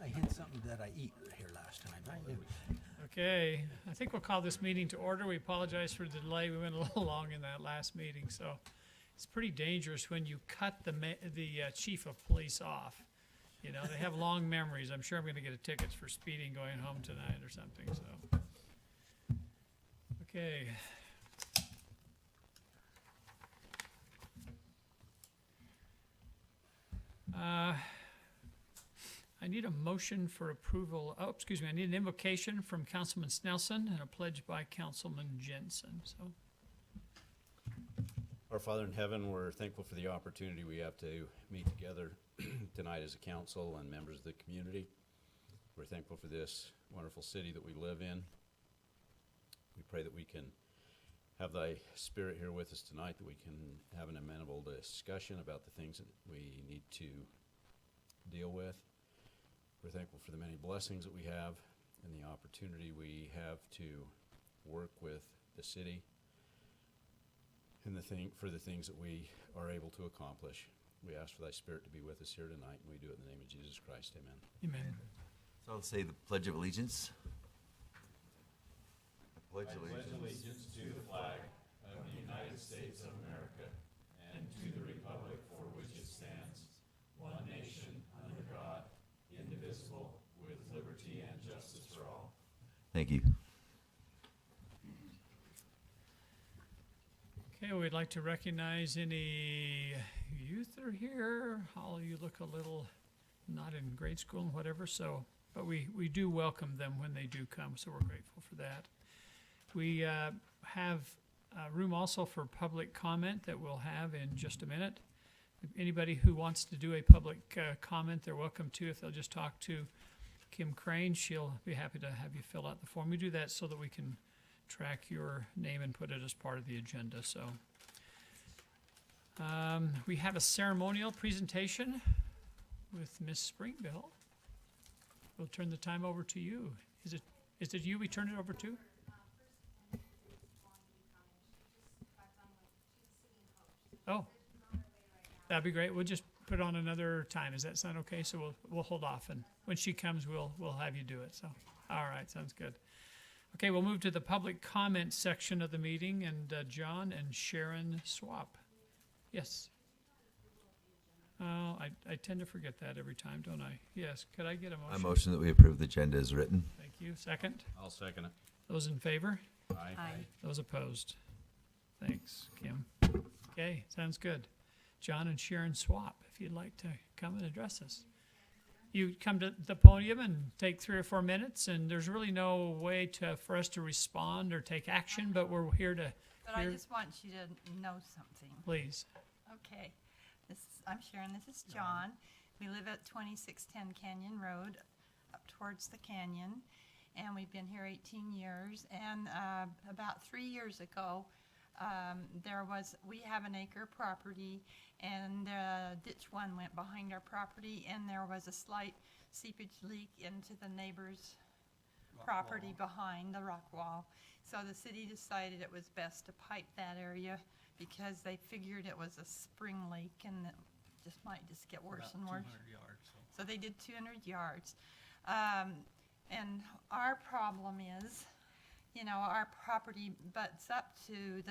I hid something that I eat here last time. I knew. Okay, I think we'll call this meeting to order. We apologize for the delay. We went a little long in that last meeting, so it's pretty dangerous when you cut the chief of police off. You know, they have long memories. I'm sure I'm going to get a ticket for speeding going home tonight or something, so. Okay. I need a motion for approval. Oh, excuse me. I need an invocation from Councilman Snelson and a pledge by Councilman Jensen. So, Our Father in heaven, we're thankful for the opportunity we have to meet together tonight as a council and members of the community. We're thankful for this wonderful city that we live in. We pray that we can have thy spirit here with us tonight, that we can have an amenable discussion about the things that we need to deal with. We're thankful for the many blessings that we have and the opportunity we have to work with the city and for the things that we are able to accomplish. We ask for thy spirit to be with us here tonight, and we do it in the name of Jesus Christ. Amen. amen. So I'll say the Pledge of Allegiance. I pledge allegiance to the flag of the United States of America and to the republic for which it stands, one nation, under God, indivisible, with liberty and justice for all. Thank you. Okay, we'd like to recognize any youth that are here. All of you look a little not in grade school and whatever, so, but we do welcome them when they do come, so we're grateful for that. We have room also for public comment that we'll have in just a minute. If anybody who wants to do a public comment, they're welcome to. If they'll just talk to Kim Crane, she'll be happy to have you fill out the form. We do that so that we can track your name and put it as part of the agenda. So we have a ceremonial presentation with Miss Springville. We'll turn the time over to you. Is it you we turn it over to? Oh, that'd be great. We'll just put on another time. Does that sound okay? So we'll hold off, and when she comes, we'll have you do it. So, all right, sounds good. Okay, we'll move to the public comment section of the meeting, and John and Sharon swap. Yes. Oh, I tend to forget that every time, don't I? Yes. Could I get a motion? I motion that we approve the agenda as written. Thank you. Second. I'll second it. Those in favor? Aye. Those opposed? Thanks, Kim. Okay, sounds good. John and Sharon swap, if you'd like to come and address us. You come to the podium and take 3 or 4 minutes, and there's really no way for us to respond or take action, but we're here to But I just want you to know something. please. Okay, I'm Sharon, this is John. We live at 2610 Canyon Road, up towards the canyon, and we've been here 18 years. And about 3 years ago, we have an acre property, and ditch 1 went behind our property, and there was a slight seepage leak into the neighbor's property behind the rock wall. So the city decided it was best to pipe that area because they figured it was a spring leak and it might get worse and worse. 200 yards. So they did 200 yards. And our problem is, our property butts up to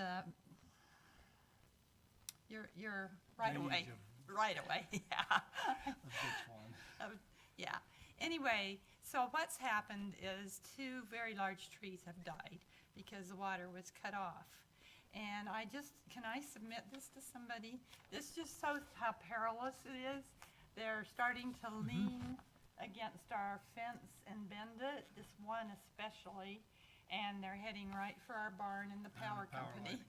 your right away. Right away, yeah. Yeah. Anyway, so what's happened is 2 very large trees have died because the water was cut off. And can I submit this to somebody? This just shows how perilous it is. They're starting to lean against our fence and bend it, this one especially, and they're heading right for our barn and the power company.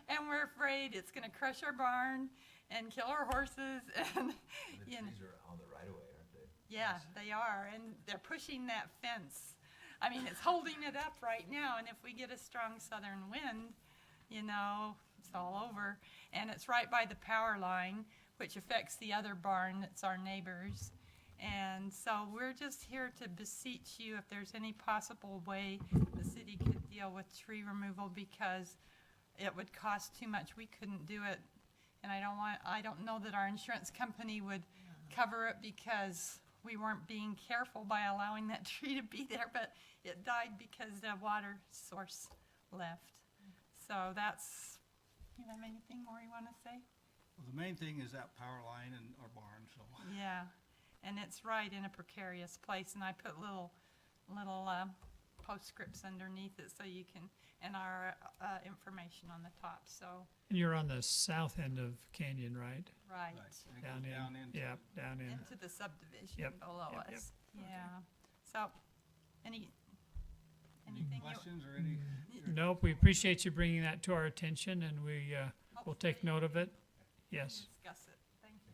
And we're afraid it's going to crush our barn and kill our horses. And The trees are on the right of way, aren't they? yeah, they are, and they're pushing that fence. I mean, it's holding it up right now, and if we get a strong southern wind, it's all over. And it's right by the power line, which affects the other barn that's our neighbor's. And so we're just here to beseech you if there's any possible way the city could deal with tree removal, because it would cost too much. We couldn't do it And I don't know that our insurance company would cover it because we weren't being careful by allowing that tree to be there, but it died because the water source left. So that's, you have anything more you want to say? Well, the main thing is that power line in our barn, so. Yeah, and it's right in a precarious place, and I put little postscripts underneath it so you can, and our information on the top, so, And you're on the south end of Canyon, right? right. It Down goes in, down into. yep, down in. Into the subdivision Yep, below yep, us. yep. Yeah, so, Any anything you, questions or any? Nope, we appreciate you bringing that to our attention, and we'll take note of it. Yes. discuss it, thank you.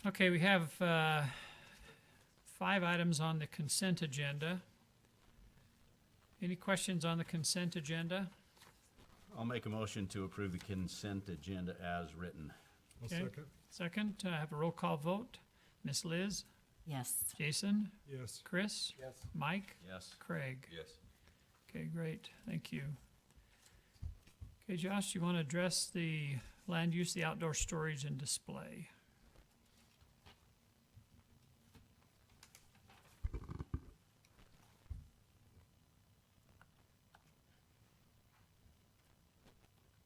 Okay, we have 5 items on the consent agenda. Any questions on the consent agenda? I'll make a motion to approve the consent agenda as written. Okay. Second, have a roll call vote. Miss Liz, Yes. Jason, Yes. Chris, Yes. Mike, Yes. Craig. Yes. Okay, great, thank you. Okay, Josh, you want to address the land use, the outdoor storage and display?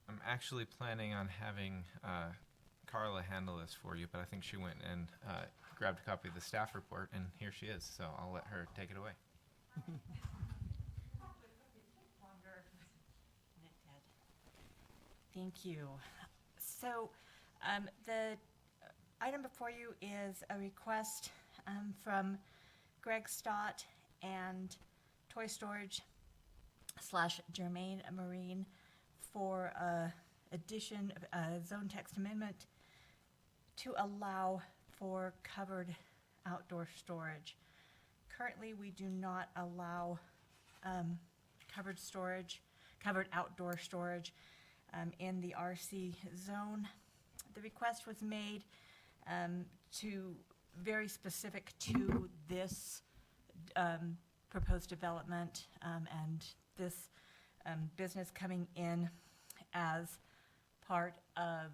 I'm actually planning on having Carla handle this for you, but I think she went and grabbed a copy of the staff report, and here she is, so I'll let her take it away. Thank you. So, the item before you is a request from Greg Stott and Toy Storage / Germain Marine for addition of a zone text amendment to allow for covered outdoor storage. Currently, we do not allow covered outdoor storage in the RC zone. The request was made to very specific to this proposed development and this business coming in as part of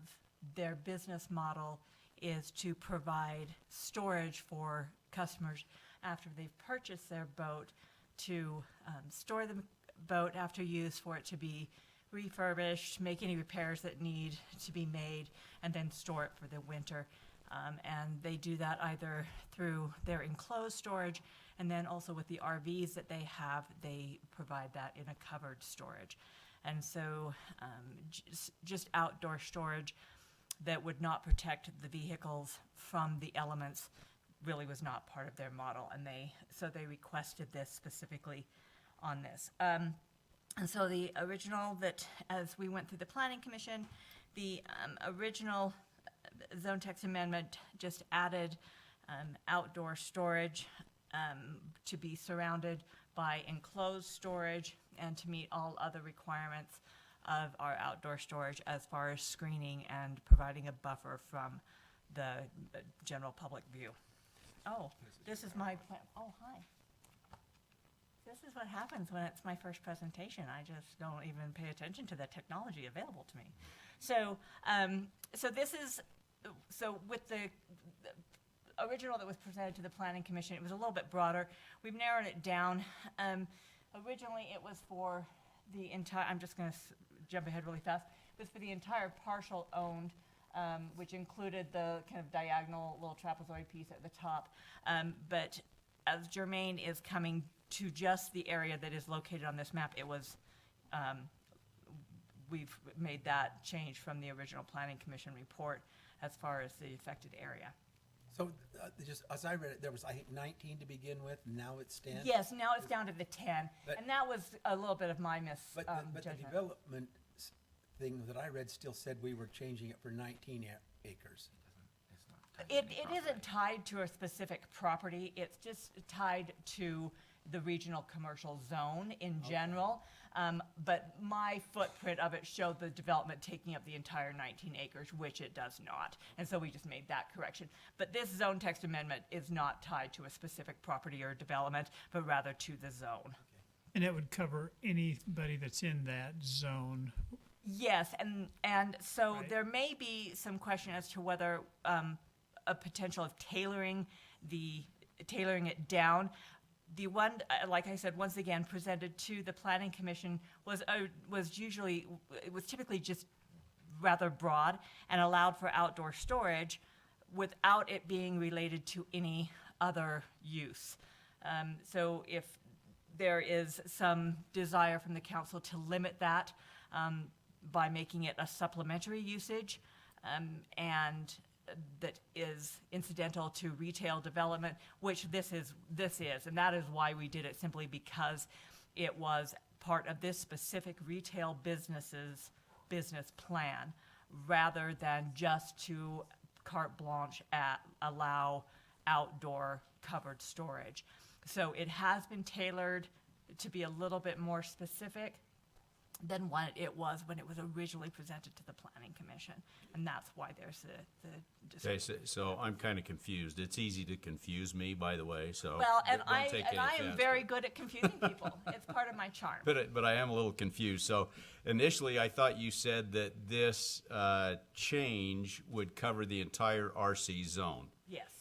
their business model is to provide storage for customers after they've purchased their boat, to store the boat after use for it to be refurbished, make any repairs that need to be made, and then store it for the winter. And they do that either through their enclosed storage, and then also with the RVs that they have, they provide that in a covered storage. And so just outdoor storage that would not protect the vehicles from the elements really was not part of their model, and so they requested this specifically on this. And so the original that, as we went through the planning commission, the original zone text amendment just added outdoor storage to be surrounded by enclosed storage and to meet all other requirements of our outdoor storage as far as screening and providing a buffer from the general public view. Oh, this is my plan. Oh, hi. This is what happens when it's my first presentation. I just don't even pay attention to the technology available to me. So, so with the original that was presented to the Planning Commission, it was a little bit broader. We've narrowed it down. Originally, it was for the entire, I'm just going to jump ahead really fast. It was for the entire parcel owned, which included the kind of diagonal little trapezoid piece at the top. But as Germain is coming to just the area that is located on this map, it was, we've made that change from the original Planning Commission report as far as the affected area. So, just as I read it, there was, I think, 19 to begin with, and now it's 10? Yes, now it's down to the 10, But- and that was a little bit of my But the judgment. development thing that I read still said we were changing it for 19 acres. It isn't tied to a specific property, it's just tied to the regional commercial zone in general. But my footprint of it showed the development taking up the entire 19 acres, which it does not. And so we just made that correction. But this zone text amendment is not tied to a specific property or development, but rather to the zone. And it would cover anybody that's in that zone. Yes, and so Right. there may be some question as to whether a potential of tailoring it down. The one, like I said, once again presented to the Planning Commission was typically just rather broad and allowed for outdoor storage without it being related to any other use. So if there is some desire from the council to limit that by making it a supplementary usage, and that is incidental to retail development, which this is, and that is why we did it, simply because it was part of this specific retail business's business plan, rather than just to carte blanche allow outdoor covered storage. So it has been tailored to be a little bit more specific than what it was when it was originally presented to the Planning Commission. And that's why there's the Okay, so I'm kind of confused. It's easy to confuse me, by the way, so. well, and don't take any I am offense, very good at confusing people. It's part of my charm. But I am a little confused. So initially, I thought you said that this change would cover the entire RC zone. Yes.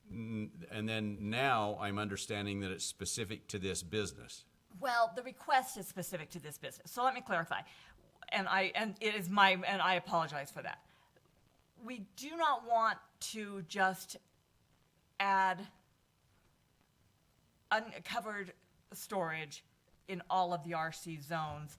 And then now I'm understanding that it's specific to this business. Well, the request is specific to this business. So let me clarify. And I apologize for that. We do not want to just add uncovered storage in all of the RC zones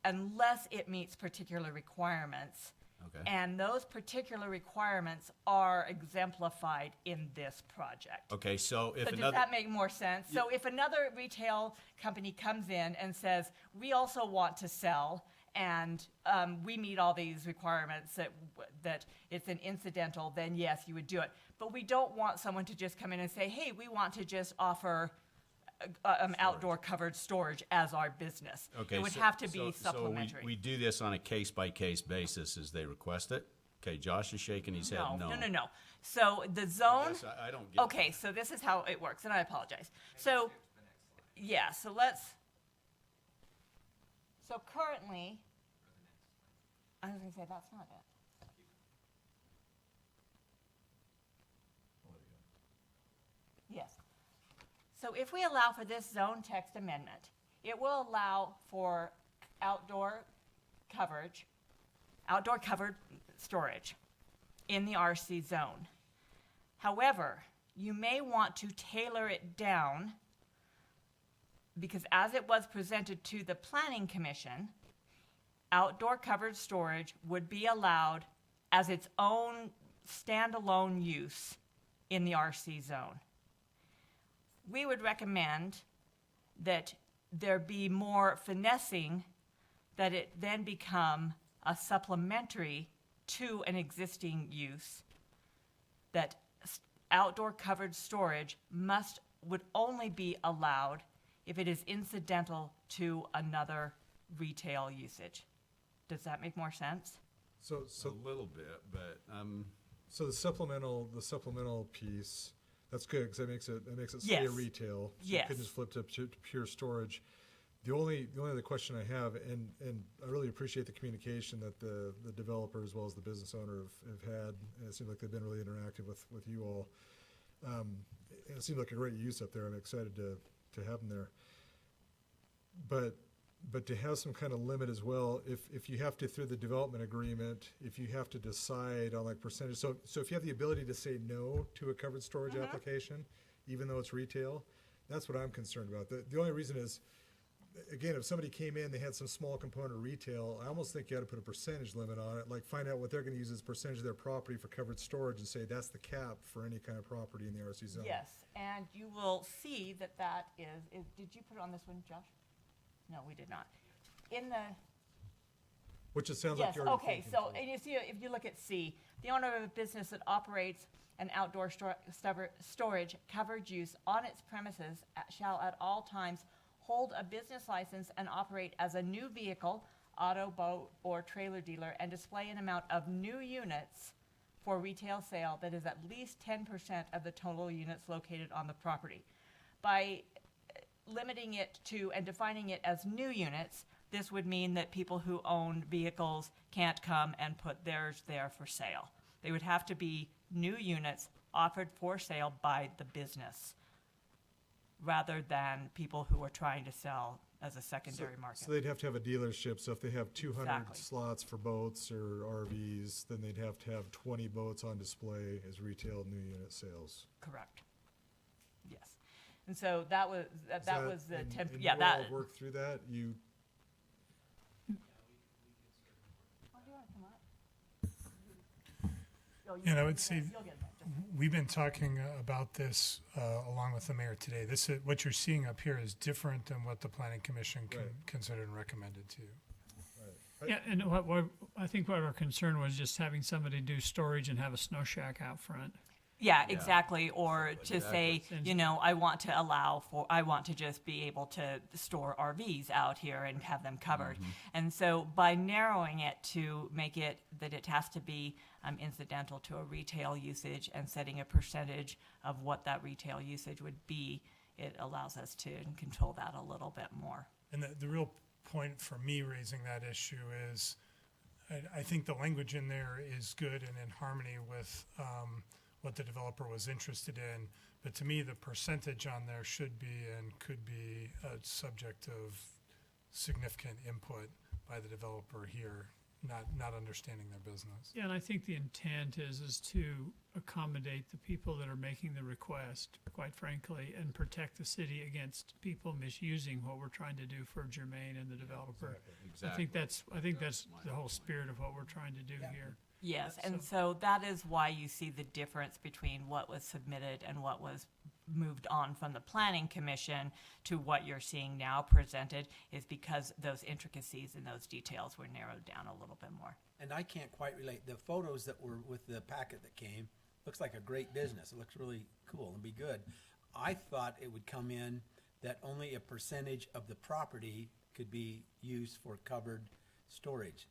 unless it meets particular requirements. Okay. And those particular requirements are exemplified in this project. Okay, so if So does another. that make more sense? So if another retail company comes in and says, we also want to sell, and we meet all these requirements that it's an incidental, then yes, you would do it. But we don't want someone to just come in and say, hey, we want to just offer outdoor covered storage as our business. Okay, It would so- have to be so supplementary. we do this on a case-by-case basis as they request it? Okay, Josh is shaking his head no. No. So the zone. Yes, I don't get. Okay, so this is how it works, and I apologize. So, yeah, so currently, I was gonna say, that's not it. Yes. So if we allow for this zone text amendment, it will allow for outdoor covered storage in the RC zone. However, you may want to tailor it down because as it was presented to the Planning Commission, outdoor covered storage would be allowed as its own standalone use in the RC zone. We would recommend that there be more finessing, that it then become a supplementary to an existing use, that outdoor covered storage would only be allowed if it is incidental to another retail usage. Does that make more sense? A little bit, but, So the supplemental piece, that's good, because that makes it stay Yes. retail. So Yes. you couldn't just flip to pure storage. The only other question I have, and I really appreciate the communication that the developer as well as the business owner have had, and it seems like they've been really interactive with you all. And it seems like a great use up there. I'm excited to have them there. But to have some kind of limit as well, if you have to, through the development agreement, if you have to decide on like percentage, so if you have the ability to say no to a covered storage application, even though it's retail, that's what I'm concerned about. The only reason is, again, if somebody came in, they had some small component of retail, I almost think you ought to put a percentage limit on it, like find out what they're gonna use as a percentage of their property for covered storage and say that's the cap for any kind of property in the RC zone. Yes, and you will see that is, did you put it on this one, Josh? No, we did not. In the, Which it sounds like yes, you're already okay, thinking so, through. and you see, if you look at C, the owner of a business that operates an outdoor storage covered use on its premises shall at all times hold a business license and operate as a new vehicle, auto, boat, or trailer dealer, and display an amount of new units for retail sale that is at least 10% of the total units located on the property. By limiting it to and defining it as new units, this would mean that people who own vehicles can't come and put theirs there for sale. They would have to be new units offered for sale by the business, rather than people who are trying to sell as a secondary market. So they'd have to have a dealership, so if they have 200 Exactly. slots for boats or RVs, then they'd have to have 20 boats on display as retail new unit sales. Correct. Yes. And so that was, that was the and- temp, and yeah, you all that. work through that, you, And I would say we've been talking about this along with the mayor today. This is, what you're seeing up here is different than what the planning commission Right. considered and recommended to you. Yeah, and what I think what our concern was just having somebody do storage and have a snow shack out front. Yeah, exactly. Or to say, Exactly. you know, I want to just be able to store RVs out here and have them covered. And so by narrowing it to make it that it has to be incidental to a retail usage and setting a percentage of what that retail usage would be, it allows us to control that a little bit more. And the real point for me raising that issue is, I think the language in there is good and in harmony with what the developer was interested in. But to me, the percentage on there should be and could be a subject of significant input by the developer here, not understanding their business. Yeah, and I think the intent is to accommodate the people that are making the request, quite frankly, and protect the city against people misusing what we're trying to do for Jermaine and the developer. I think that's the whole spirit of what we're trying to do here. Yes, and so that is why you see the difference between what was submitted and what was moved on from the planning commission to what you're seeing now presented, is because those intricacies and those details were narrowed down a little bit more. And I can't quite relate, the photos that were with the packet that came, looks like a great business. It looks really cool and be good. I thought it would come in that only a percentage of the property could be used for covered storage.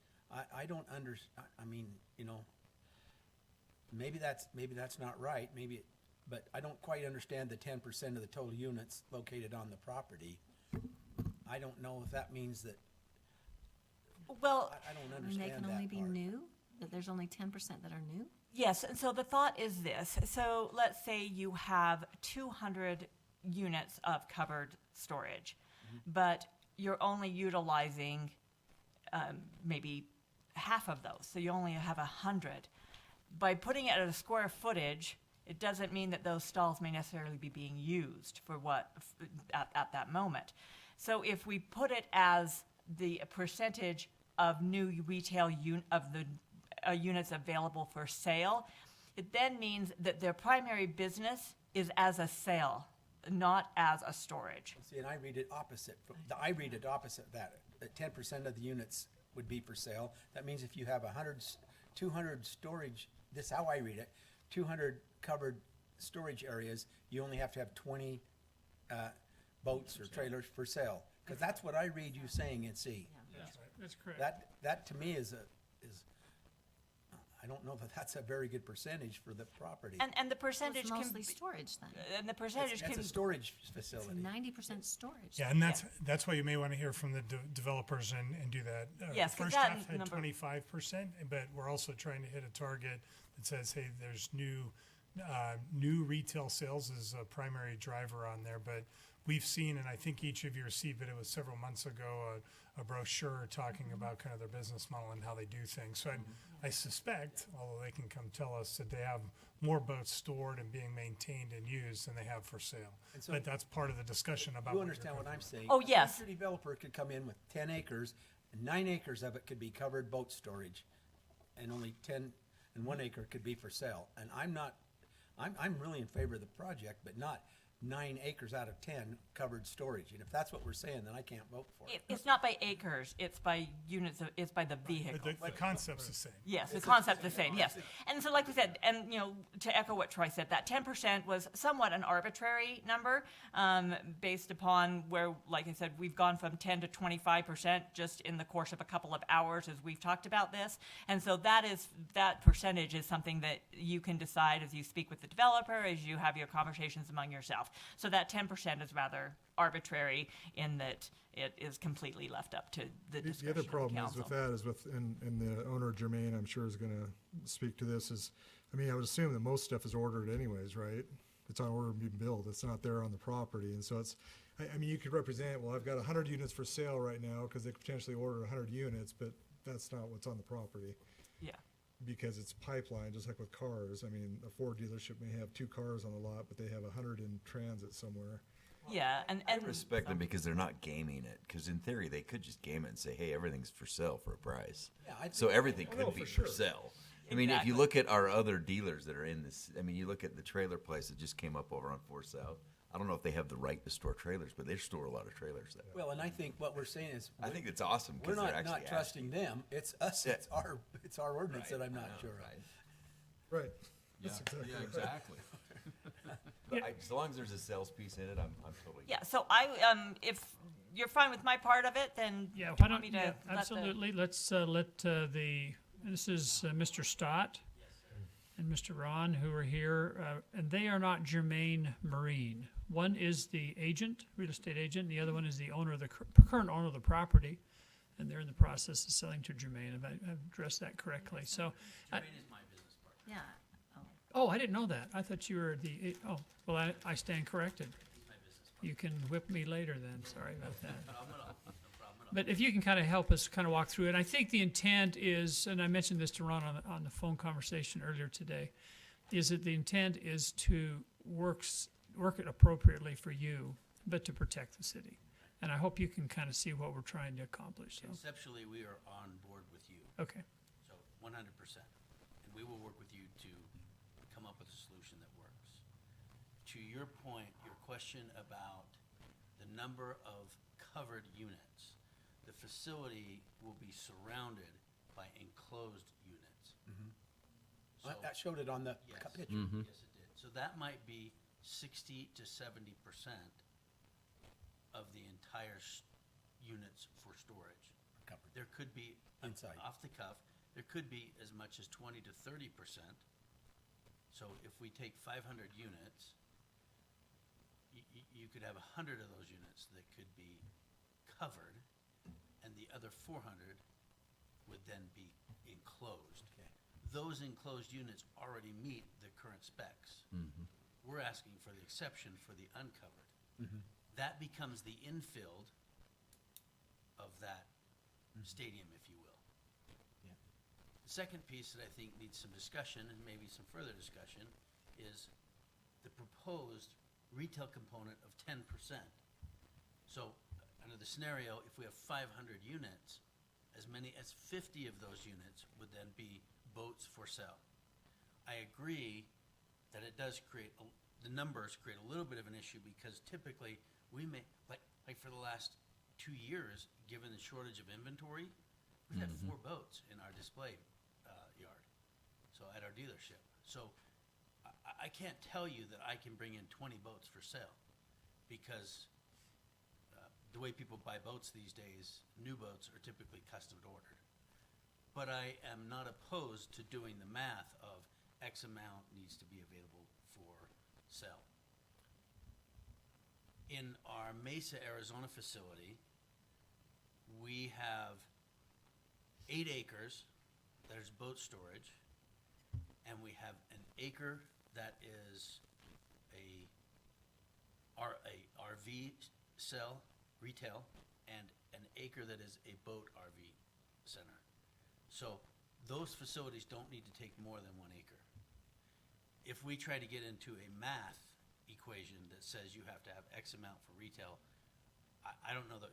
I don't I mean, you know, maybe that's not right, but I don't quite understand the 10% of the total units located on the property. I don't know if that means that, Well, I don't And they understand can only that be part. new? That there's only 10% that are new? yes, and so the thought is this. So let's say you have 200 units of covered storage, but you're only utilizing maybe half of those, so you only have 100. By putting it at a square footage, it doesn't mean that those stalls may necessarily be being used for at that moment. So if we put it as the percentage of new retail units available for sale, it then means that their primary business is as a sale, not as a storage. See, and I read it opposite. I read it opposite that 10% of the units would be for sale. That means if you have 200 storage, this is how I read it, 200 covered storage areas, you only have to have 20 boats or trailers for sale. Because that's what I read you saying in C. That's correct. That to me is I don't know that that's a very good percentage for the property. And the So percentage it's can mostly be, storage then? and the percentage That's can a storage It's facility. 90% storage. Yeah, and that's why you may want to hear from the developers and do that. Yes, 'cause First that half had number- 25%, but we're also trying to hit a target that says, hey, there's new retail sales is a primary driver on there, but we've seen, and I think each of you received, but it was several months ago, a brochure talking about kind of their business model and how they do things. So I suspect, although they can come tell us, that they have more boats stored and being maintained and used than they have for sale. And so- But that's part of the discussion about. You what you're understand what I'm comfortable saying? Oh, yes. A developer could come in with 10 acres, and 9 acres of it could be covered boat storage, and only 10 and 1 acre could be for sale. And I'm really in favor of the project, but not 9 acres out of 10 covered storage. And if that's what we're saying, then I can't vote for it. it's not by acres, it's by units, it's by the vehicle. But the concept's the same. Yes, the concept's the same, yes. And so like we said, and you know, to echo what Troy said, that 10% was somewhat an arbitrary number, based upon where, like I said, we've gone from 10 to 25% just in the course of a couple of hours as we've talked about this. And so that percentage is something that you can decide as you speak with the developer, as you have your conversations among yourself. So that 10% is rather arbitrary in that it is completely left up to the The discretion other of the problem is council. with that is with, and the owner Jermaine, I'm sure is gonna speak to this, is, I mean, I would assume that most stuff is ordered anyways, right? It's on order to be built, it's not there on the property, and so it's, I mean, you could represent, well, I've got 100 units for sale right now, because they could potentially order 100 units, but that's not what's on the property, Yeah. because it's pipeline, just like with cars. I mean, a Ford dealership may have 2 cars on the lot, but they have 100 in transit somewhere. Yeah, and I respect them because they're not gaming it. Because in theory, they could just game it and say, "Hey, everything's for sale for a price." Yeah, I So think- everything Oh, could no, be for for sure. sale. I mean, if Exactly. you look at our other dealers that are in this, I mean, you look at the trailer place that just came up over on 4 South. I don't know if they have the right to store trailers, but they store a lot of trailers there. Well, and I think what we're saying is. I think it's awesome We're because they're not, actually not trusting them, it's us, Yeah. it's our ordinance that I'm not sure of. Right. Yeah, yeah, exactly. But as long as there's a sales piece in it, I'm totally. yeah, so if you're fine with my part of it, then Yeah, do why you want don't, me to yeah, let the- absolutely. Let's let this is Mr. Stott and Mr. Ron who are here, and they are not Germain Marine. One is the agent, real estate agent, and the other one is the owner of the current owner of the property, and they're in the process of selling to Germain. Have I addressed that correctly? So, Yeah. oh, I didn't know that. I thought you were the. Oh, well, I stand corrected. You can whip me later then. Sorry about that. But if you can kind of help us kind of walk through it, I think the intent is, and I mentioned this to Ron on the phone conversation earlier today, is that the intent is to work it appropriately for you, but to protect the city. And I hope you can kind of see what we're trying to accomplish. So, Conceptually, we are on board with you, okay. so 100%. And we will work with you to come up with a solution that works. To your point, your question about the number of covered units, the facility will be surrounded by enclosed units. So, That showed it on the yes, picture. yes, it did. So that might be 60 to 70% of the entire units for storage. Covered. There could be, Inside. off the cuff, there could be as much as 20 to 30%. So if we take 500 units, you could have 100 of those units that could be covered, and the other 400 would then be enclosed. Okay. Those enclosed units already meet the current specs. We're asking for the exception for the uncovered. That becomes the infield of that stadium, if you will. Yeah. The second piece that I think needs some discussion, and maybe some further discussion, is the proposed retail component of 10%. So, under the scenario, if we have 500 units, as many as 50 of those units would then be boats for sale. I agree that it does create, the numbers create a little bit of an issue because typically we may, like for the last 2 years, given the shortage of inventory, we've had 4 boats in our display yard, so at our dealership. So I can't tell you that I can bring in 20 boats for sale because the way people buy boats these days, new boats are typically custom ordered. But I am not opposed to doing the math of X amount needs to be available for sale. In our Mesa, Arizona facility, we have 8 acres that is boat storage, and we have an acre that is a RV sell, retail, and an acre that is a boat RV center. So those facilities don't need to take more than 1 acre. If we try to get into a math equation that says you have to have X amount for retail, I don't know that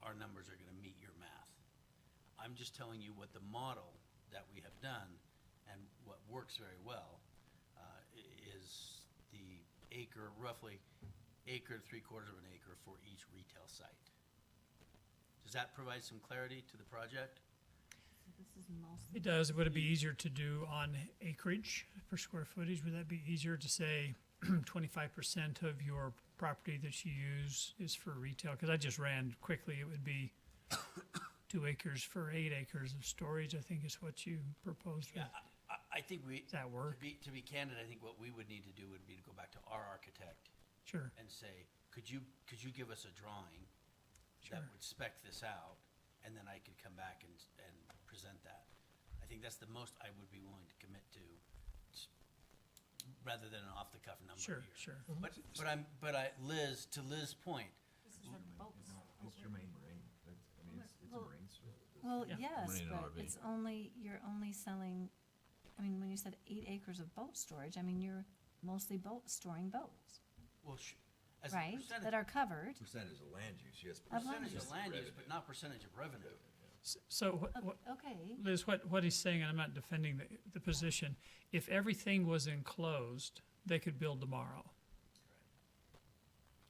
our numbers are going to meet your math. I'm just telling you what the model that we have done and what works very well is the acre, roughly acre to 3/4 of an acre for each retail site. Does that provide some clarity to the project? This is mostly. It does. Would it be easier to do on acreage per square footage? Would that be easier to say 25% of your property that you use is for retail? Because I just ran quickly. It would be 2 acres for 8 acres of storage, I think is what you proposed. Yeah, I think we. Does that work? To be candid, I think what we would need to do would be to go back to our architect Sure. and say, could you give us a drawing that Sure. would spec this out, and then I could come back and present that. I think that's the most I would be willing to commit to, rather than an off-the-cuff number Sure, here. sure. Liz, to Liz's point, This is a boat. It's Jermaine Marine. I mean, it's a Well- marine store. Well, Yeah. yes, Marine and but RV. it's only, you're only selling, I mean, when you said 8 acres of boat storage, I mean, you're mostly storing boats, well, as a right? percentage, That are covered. Percentage of land use, yes. Of land percentage use. of land use, but not percentage of revenue. So what, Okay, Liz, what he's saying, and I'm not defending the position, if everything was enclosed, they could build tomorrow.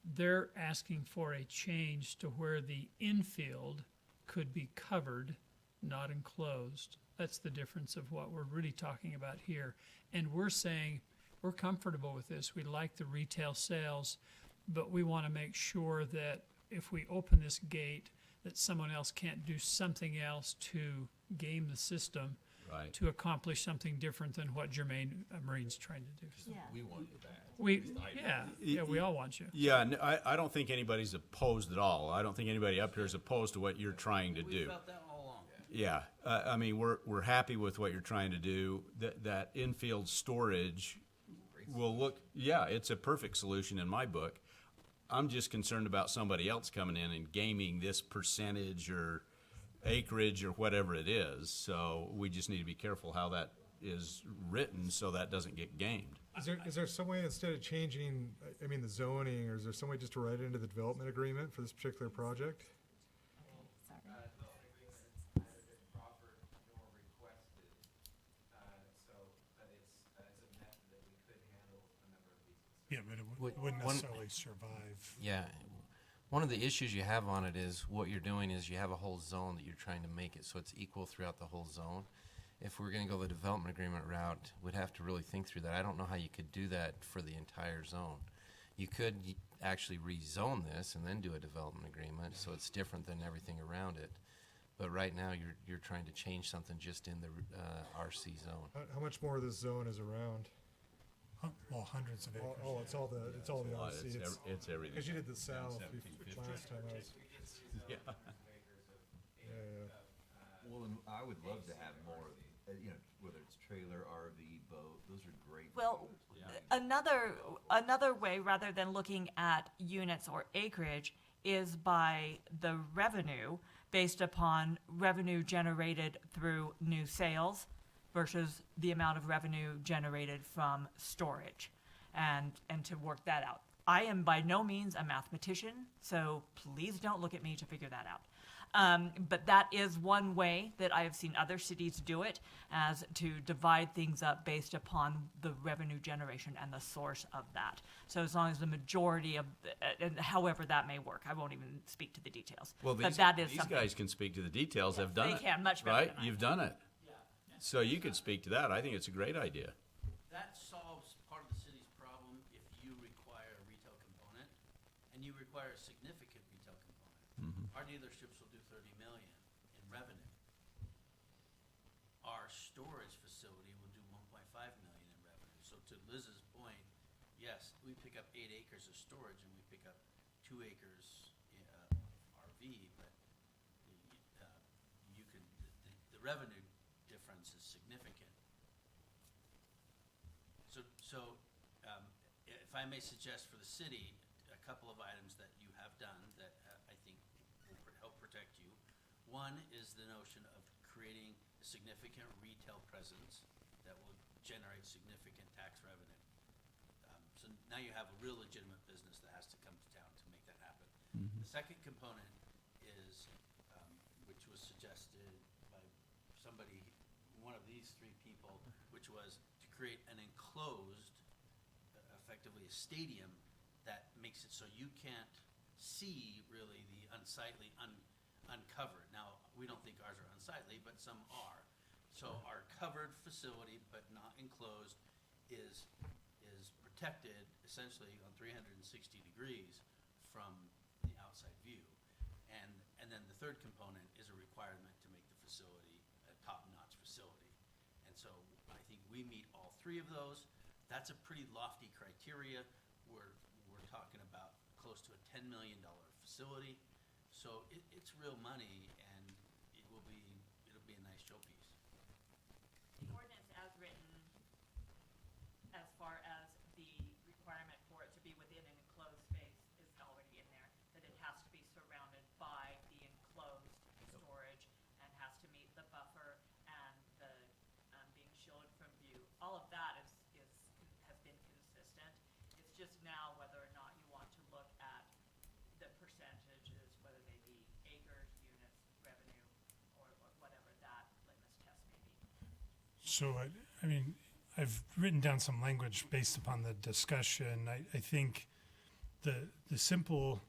They're asking for a change to where the infield could be covered, not enclosed. That's the difference of what we're really talking about here. And we're saying, we're comfortable with this, we like the retail sales, but we want to make sure that if we open this gate, that someone else can't do something else to game the system Right. to accomplish something different than what Jermaine Marine's trying to do. yeah. We want you back. We all want you. Yeah, I don't think anybody's opposed at all. I don't think anybody up here is opposed to what you're trying to We do. felt that all along. Yeah, I mean, we're happy with what you're trying to do. That infield storage will look, yeah, it's a perfect solution in my book. I'm just concerned about somebody else coming in and gaming this percentage or acreage or whatever it is. So we just need to be careful how that is written so that doesn't get gamed. Is there some way, instead of changing, I mean, the zoning, or is there some way just to write it into the development agreement for this particular project? Sorry. Yeah, but it wouldn't necessarily survive. Yeah. One of the issues you have on it is what you're doing is you have a whole zone that you're trying to make it so it's equal throughout the whole zone. If we're going to go the development agreement route, we'd have to really think through that. I don't know how you could do that for the entire zone. You could actually rezone this and then do a development agreement so it's different than everything around it. But right now you're trying to change something just in the RC zone. How much more of this zone is around? Well, hundreds of acres. Oh, it's all the Well, RC. it's everything. Because you did the south 17, 15. last time I was. Yeah. Yeah. Well, and I would love to have more, whether it's trailer, RV, boat, those are great. Well, photos. another way, rather than looking at units or acreage, is by the revenue based upon revenue generated through new sales versus the amount of revenue generated from storage, and to work that out. I am by no means a mathematician, so please don't look at me to figure that out. But that is one way that I have seen other cities do it, as to divide things up based upon the revenue generation and the source of that. So as long as the majority of, and however that may work, I won't even speak to the details. Well, But these that is these something. guys can speak to the details, Yes, have done they it. can, much better Right? than I You've can. done it. So you could speak to that. I think it's a great idea. That solves part of the city's problem if you require a retail component, and you require a significant retail component. Our dealerships will do 30 million in revenue. Our storage facility will do 1.5 million in revenue. So to Liz's point, yes, we pick up 8 acres of storage and we pick up 2 acres RV, but you can, the revenue difference is significant. So, if I may suggest for the city, a couple of items that you have done that I think will help protect you. One is the notion of creating a significant retail presence that will generate significant tax revenue. So now you have a real legitimate business that has to come to town to make that happen. The second component is, which was suggested by somebody, one of these 3 people, which was to create an enclosed, effectively a stadium that makes it so you can't see really the unsightly, uncovered. Now, we don't think ours are unsightly, but some are. So our covered facility, but not enclosed, is protected essentially on 360 degrees from the outside view. And then the third component is a requirement to make the facility a top-notch facility. And so I think we meet all 3 of those. That's a pretty lofty criteria. We're talking about close to a $10 million facility. So it's real money, and it'll be a nice showpiece. The ordinance as written, as far as the requirement for it to be within an enclosed space is already in there, that it has to be surrounded by the enclosed storage and has to meet the buffer and the, being shielded from view. All of that has been consistent. It's just now whether or not you want to look at the percentages, whether they be acres, units, revenue, or whatever that litmus test may be. So, I mean, I've written down some language based upon the discussion. I think the simple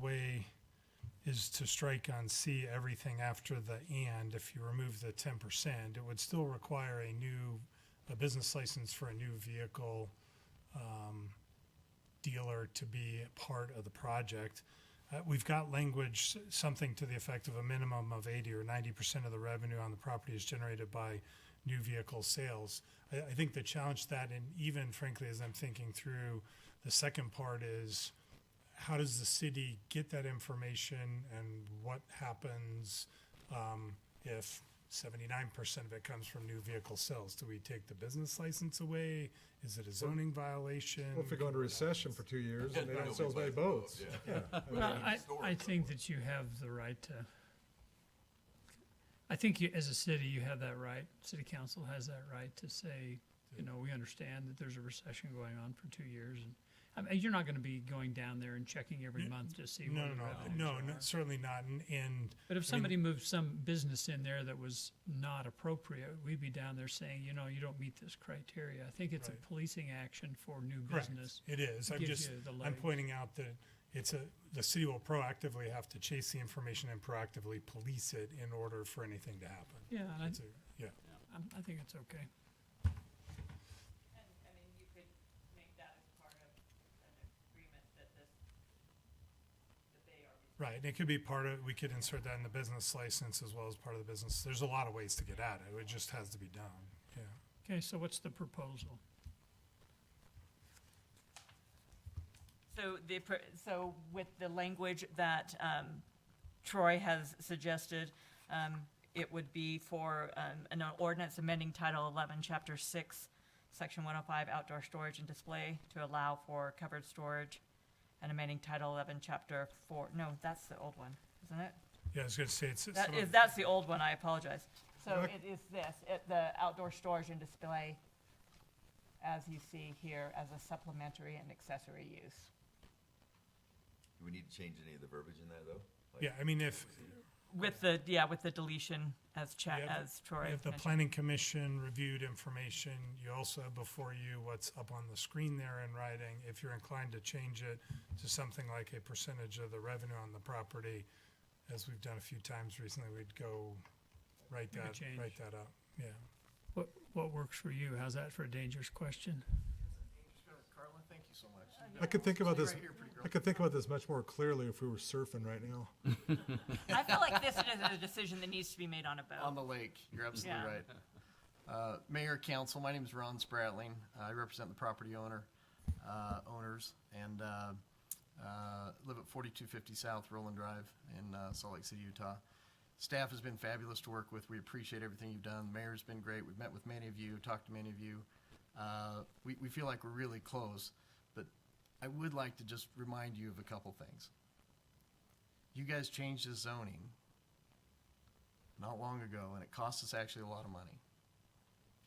way is to strike on C everything after the and. If you remove the 10%, it would still require a business license for a new vehicle dealer to be part of the project. We've got language, something to the effect of a minimum of 80 or 90% of the revenue on the property is generated by new vehicle sales. I think the challenge that, and even frankly, as I'm thinking through, the second part is how does the city get that information, and what happens if 79% of it comes from new vehicle sales? Do we take the business license away? Is it a zoning violation? Well, if we go into recession for 2 years and they don't sell as many boats. Yeah. Well, I think that you have the right to, I think you, as a city, you have that right, city council has that right to say, you know, we understand that there's a recession going on for 2 years, and I mean, you're not gonna be going down there and checking every month to see what the revenues No, are. certainly not. And But if somebody moved some business in there that was not appropriate, we'd be down there saying, you know, you don't meet this criteria. I think it's a Right. policing action for new correct, business. it is. Gives you the I'm legs. pointing out that the city will proactively have to chase the information and proactively police it in order for anything to happen. Yeah, and Yeah. I think it's okay. And, I mean, you could make that as part of an agreement that they are. Right, and it could be part of, we could insert that in the business license as well as part of the business. There's a lot of ways to get at it. It just has to be done, yeah. Okay, so what's the proposal? So with the language that Troy has suggested, it would be for an ordinance amending Title 11, Chapter 6, Section 105, outdoor storage and display to allow for covered storage, and amending Title 11, Chapter 4, no, that's the old one, isn't it? Yeah, I was gonna say, That's the old one, I apologize. So Well, it is the outdoor storage and display, as you see here, as a supplementary and accessory use. Do we need to change any of the verbiage in there, though? Like- yeah, I mean, if, With the deletion as Yeah, as Troy if the mentioned. planning commission reviewed information, you also have before you what's up on the screen there in writing. If you're inclined to change it to something like a percentage of the revenue on the property, as we've done a few times recently, we'd go write Make a that change. up, yeah. What works for you? How's that for a dangerous question? Carla, thank you so much. I could think about this, Right here, pretty girl. I could think about this much more clearly if we were surfing right now. I feel like this is a decision that needs to be made on a boat. On the lake, you're absolutely Yeah. right. Mayor, council, my name is Ron Spratling. I represent the property owners, and live at 4250 South Roland Drive in Salt Lake City, Utah. Staff has been fabulous to work with. We appreciate everything you've done. The mayor's been great. We've met with many of you, talked to many of you. We feel like we're really close, but I would like to just remind you of a couple things. You guys changed the zoning not long ago, and it cost us actually a lot of money.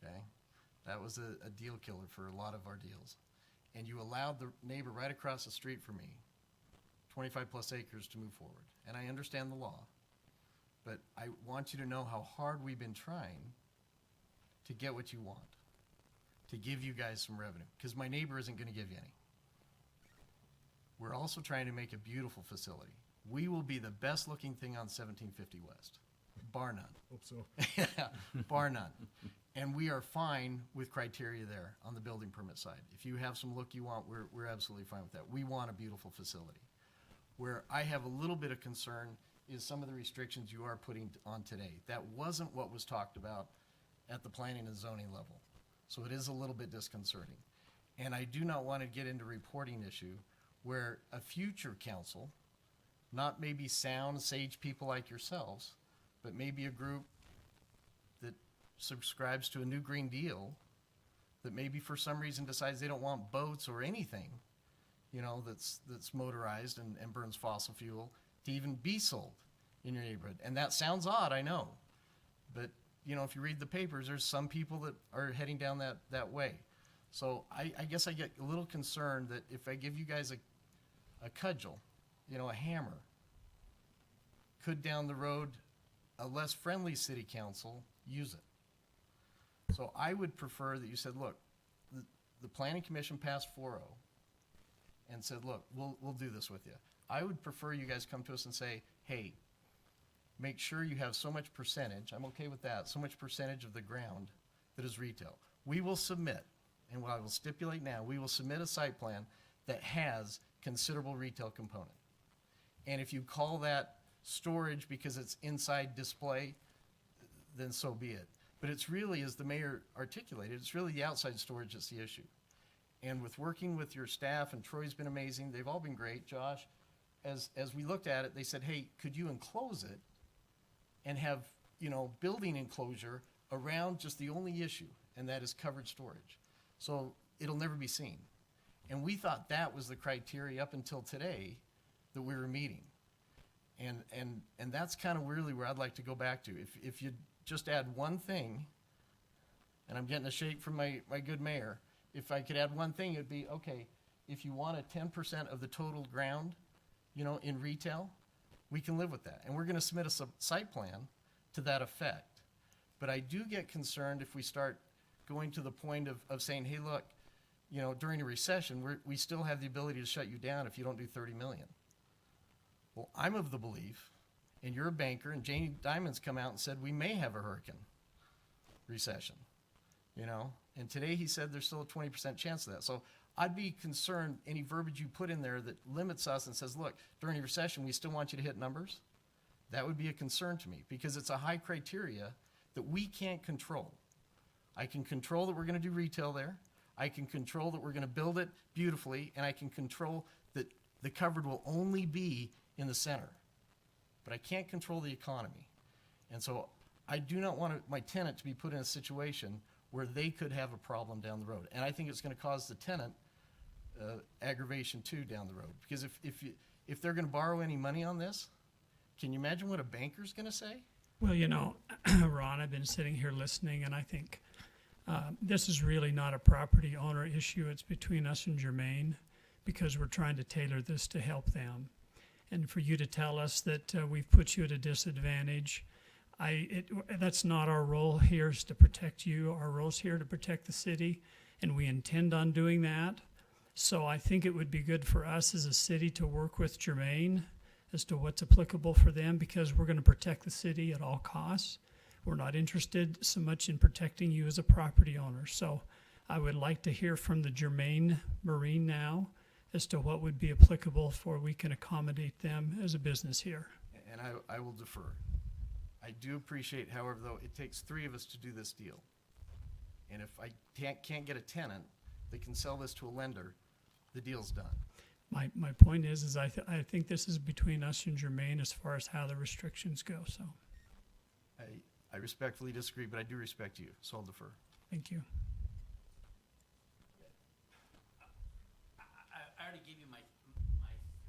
Okay? That was a deal killer for a lot of our deals. And you allowed the neighbor right across the street from me, 25 plus acres, to move forward. And I understand the law, but I want you to know how hard we've been trying to get what you want, to give you guys some revenue, because my neighbor isn't going to give you any. We're also trying to make a beautiful facility. We will be the best looking thing on 1750 West, bar none. Hope so. Yeah, bar none. And we are fine with criteria there on the building permit side. If you have some look you want, we're absolutely fine with that. We want a beautiful facility. Where I have a little bit of concern is some of the restrictions you are putting on today. That wasn't what was talked about at the planning and zoning level. So it is a little bit disconcerting. And I do not want to get into reporting issue, where a future council, not maybe sound, sage people like yourselves, but maybe a group that subscribes to a new Green Deal, that maybe for some reason decides they don't want boats or anything, you know, that's motorized and burns fossil fuel to even be sold in your neighborhood. And that sounds odd, I know. But, you know, if you read the papers, there's some people that are heading down that way. So I guess I get a little concerned that if I give you guys a cudgel, you know, a hammer, could down the road a less friendly city council use it. So I would prefer that you said, look, the planning commission passed 4-0 and said, look, we'll do this with you. I would prefer you guys come to us and say, hey, make sure you have so much percentage, I'm okay with that, so much percentage of the ground that is retail. We will submit, and what I will stipulate now, we will submit a site plan that has considerable retail component. And if you call that storage because it's inside display, then so be it. But it's really, as the mayor articulated, it's really the outside storage that's the issue. And with working with your staff, and Troy's been amazing, they've all been great, Josh, as we looked at it, they said, hey, could you enclose it and have, you know, building enclosure around just the only issue, and that is covered storage. So it'll never be seen. And we thought that was the criteria up until today that we were meeting. And that's kind of really where I'd like to go back to. If you just add one thing, and I'm getting a shake from my good mayor, if I could add one thing, it'd be, okay, if you want a 10% of the total ground, you know, in retail, we can live with that. And we're going to submit a site plan to that effect. But I do get concerned if we start going to the point of saying, hey, look, you know, during a recession, we still have the ability to shut you down if you don't do 30 million. Well, I'm of the belief, and you're a banker, and Janie Diamond's come out and said we may have a hurricane recession, you know, and today he said there's still a 20% chance of that. So I'd be concerned any verbiage you put in there that limits us and says, look, during a recession, we still want you to hit numbers. That would be a concern to me because it's a high criteria that we can't control. I can control that we're going to do retail there. I can control that we're going to build it beautifully, and I can control that the covered will only be in the center. But I can't control the economy. And so I do not want my tenant to be put in a situation where they could have a problem down the road. And I think it's going to cause the tenant aggravation too down the road. Because if they're going to borrow any money on this, can you imagine what a banker's going to say? Well, you know, Ron, I've been sitting here listening, and I think this is really not a property owner issue. It's between us and Jermaine because we're trying to tailor this to help them. And for you to tell us that we've put you at a disadvantage, that's not our role here is to protect you. Our role is here to protect the city, and we intend on doing that. So I think it would be good for us as a city to work with Jermaine as to what's applicable for them because we're going to protect the city at all costs. We're not interested so much in protecting you as a property owner. So I would like to hear from the Jermaine Marine now as to what would be applicable for we can accommodate them as a business here. And I will defer. I do appreciate, however, though, it takes 3 of us to do this deal. And if I can't get a tenant that can sell this to a lender, the deal's done. My point is I think this is between us and Jermaine as far as how the restrictions go. So I respectfully disagree, but I do respect you, so I'll defer. thank you. I already gave you my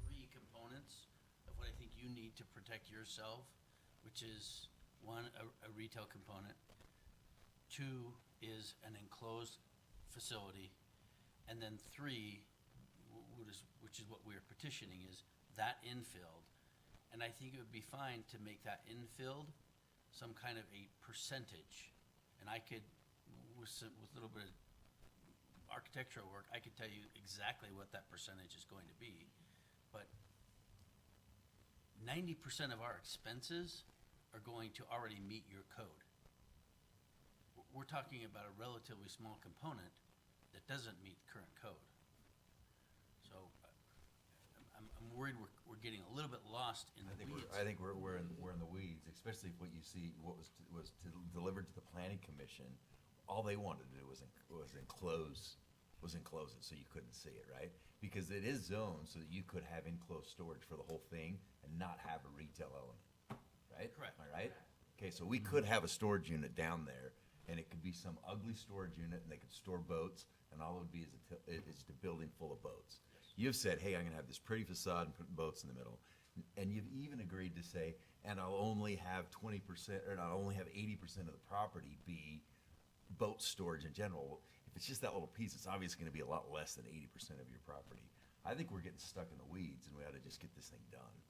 3 components of what I think you need to protect yourself, which is 1, a retail component, 2 is an enclosed facility, and then 3, which is what we're petitioning, is that infilled. And I think it would be fine to make that infilled some kind of a percentage. And I could, with a little bit of architectural work, I could tell you exactly what that percentage is going to be. But 90% of our expenses are going to already meet your code. We're talking about a relatively small component that doesn't meet current code. So I'm worried we're getting a little bit lost in the weeds. I think we're in the weeds, especially if what you see what was delivered to the planning commission. All they wanted to do was enclose was enclose it so you couldn't see it, right? Because it is zoned so that you could have enclosed storage for the whole thing and not have a retail element, right? Correct. Am I right? Okay, so we could have a storage unit down there, and it could be some ugly storage unit, and they could store boats, and all it would be is the building full of boats. You've said, hey, I'm gonna have this pretty facade and put boats in the middle. And you've even agreed to say, and I'll only have 20%, or I'll only have 80% of the property be boat storage in general. If it's just that little piece, it's obviously gonna be a lot less than 80% of your property. I think we're getting stuck in the weeds, and we ought to just get this thing done.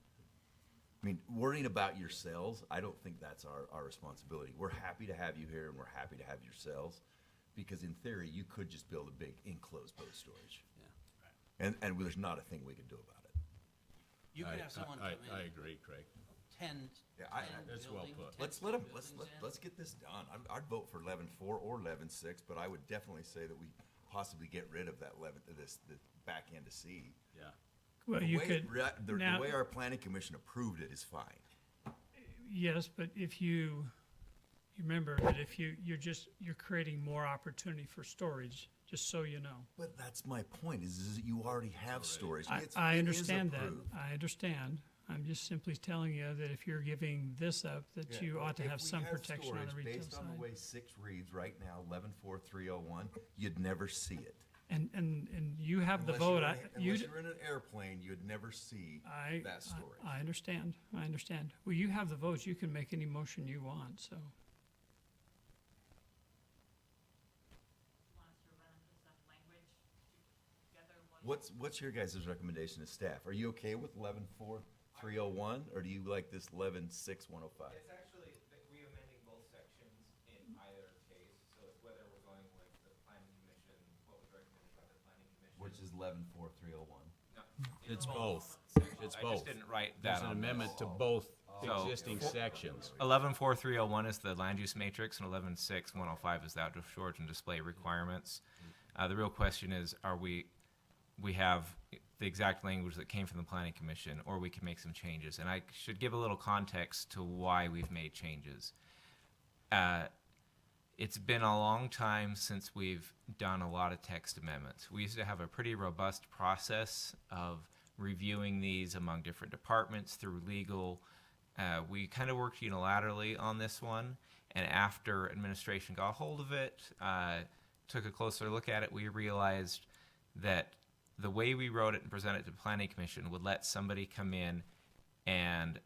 I mean, worrying about your sales, I don't think that's our responsibility. We're happy to have you here, and we're happy to have your sales, because in theory, you could just build a big enclosed boat storage. Yeah. And there's not a thing we can do about it. You could have someone come in. I agree, Craig. 10, Yeah, 10 That's well building, put. 10 Let's let them, buildings in. let's get this done. I'd vote for 11.4 or 11.6, but I would definitely say that we possibly get rid of that the back end of C. Yeah. Well, The you way could, the now, way our planning commission approved it is fine. yes, but if you remember that if you're creating more opportunity for storage, just so you know. But that's my point, is that you already have storage. I It is understand that. approved. I understand. I'm just simply telling you that if you're giving this up, that Yeah, you ought to if have we some protection on the storage retail Based on the side. way 6 reads right now, 11.4.301, you'd never see it. And you have the Unless vote. unless you're in an airplane, you'd never see that storage. I understand. I understand. Well, you have the votes. You can make any motion you want, so. What's your guys' recommendation to staff? Are you okay with 11.4.301, or do you like this 11.6.105? It's actually re-amending both sections in either case, so it's whether we're going with the planning commission, what was recommended by the planning commission. Which is 11.4.301. No, It's both. It's I both. just didn't write There's that an on this. amendment to both So- existing sections. 11.4.301 is the land use matrix, and 11.6.105 is the outdoor storage and display requirements. The real question is, we have the exact language that came from the planning commission, or we can make some changes. And I should give a little context to why we've made changes. It's been a long time since we've done a lot of text amendments. We used to have a pretty robust process of reviewing these among different departments through legal. We kind of worked unilaterally on this one, and after administration got hold of it, took a closer look at it, we realized that the way we wrote it and presented it to the planning commission would let somebody come in and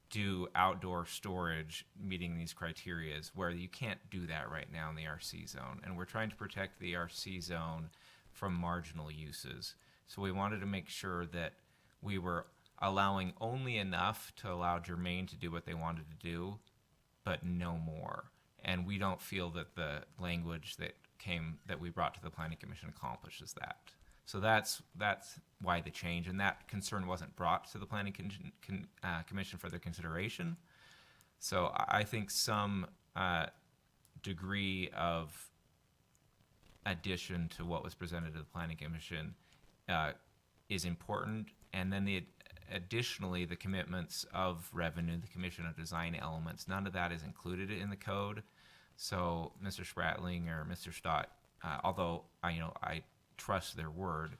do outdoor storage meeting these criterias, where you can't do that right now in the RC zone. And we're trying to protect the RC zone from marginal uses. So we wanted to make sure that we were allowing only enough to allow Germain to do what they wanted to do, but no more. And we don't feel that the language that we brought to the planning commission accomplishes that. So that's why the change, and that concern wasn't brought to the planning commission for their consideration. So I think some degree of addition to what was presented to the planning commission is important, and then additionally the commitments of revenue, the commission of design elements, none of that is included in the code. So Mr. Spratling or Mr. Stott, although I trust their word,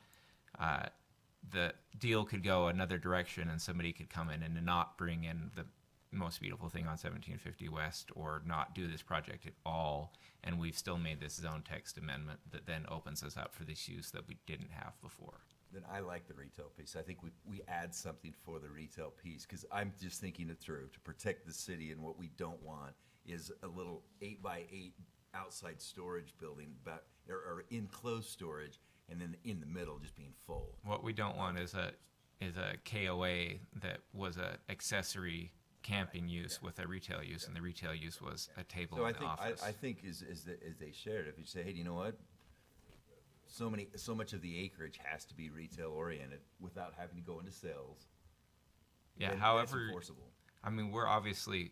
the deal could go another direction, and somebody could come in and not bring in the most beautiful thing on 1750 West, or not do this project at all, and we've still made this zone text amendment that then opens us up for this use that we didn't have before. Then I like the retail piece. I think we add something for the retail piece, because I'm just thinking it through to protect the city, and what we don't want is a little 8x8 outside storage building, or enclosed storage, and then in the middle just being full. What we don't want is a KOA that was a accessory camping use with a retail use, and the retail use was a table So in the office. I think is they shared, if you say, hey, do you know what? So much of the acreage has to be retail oriented without having to go into sales. Yeah, then however, that's enforceable. I mean, we're obviously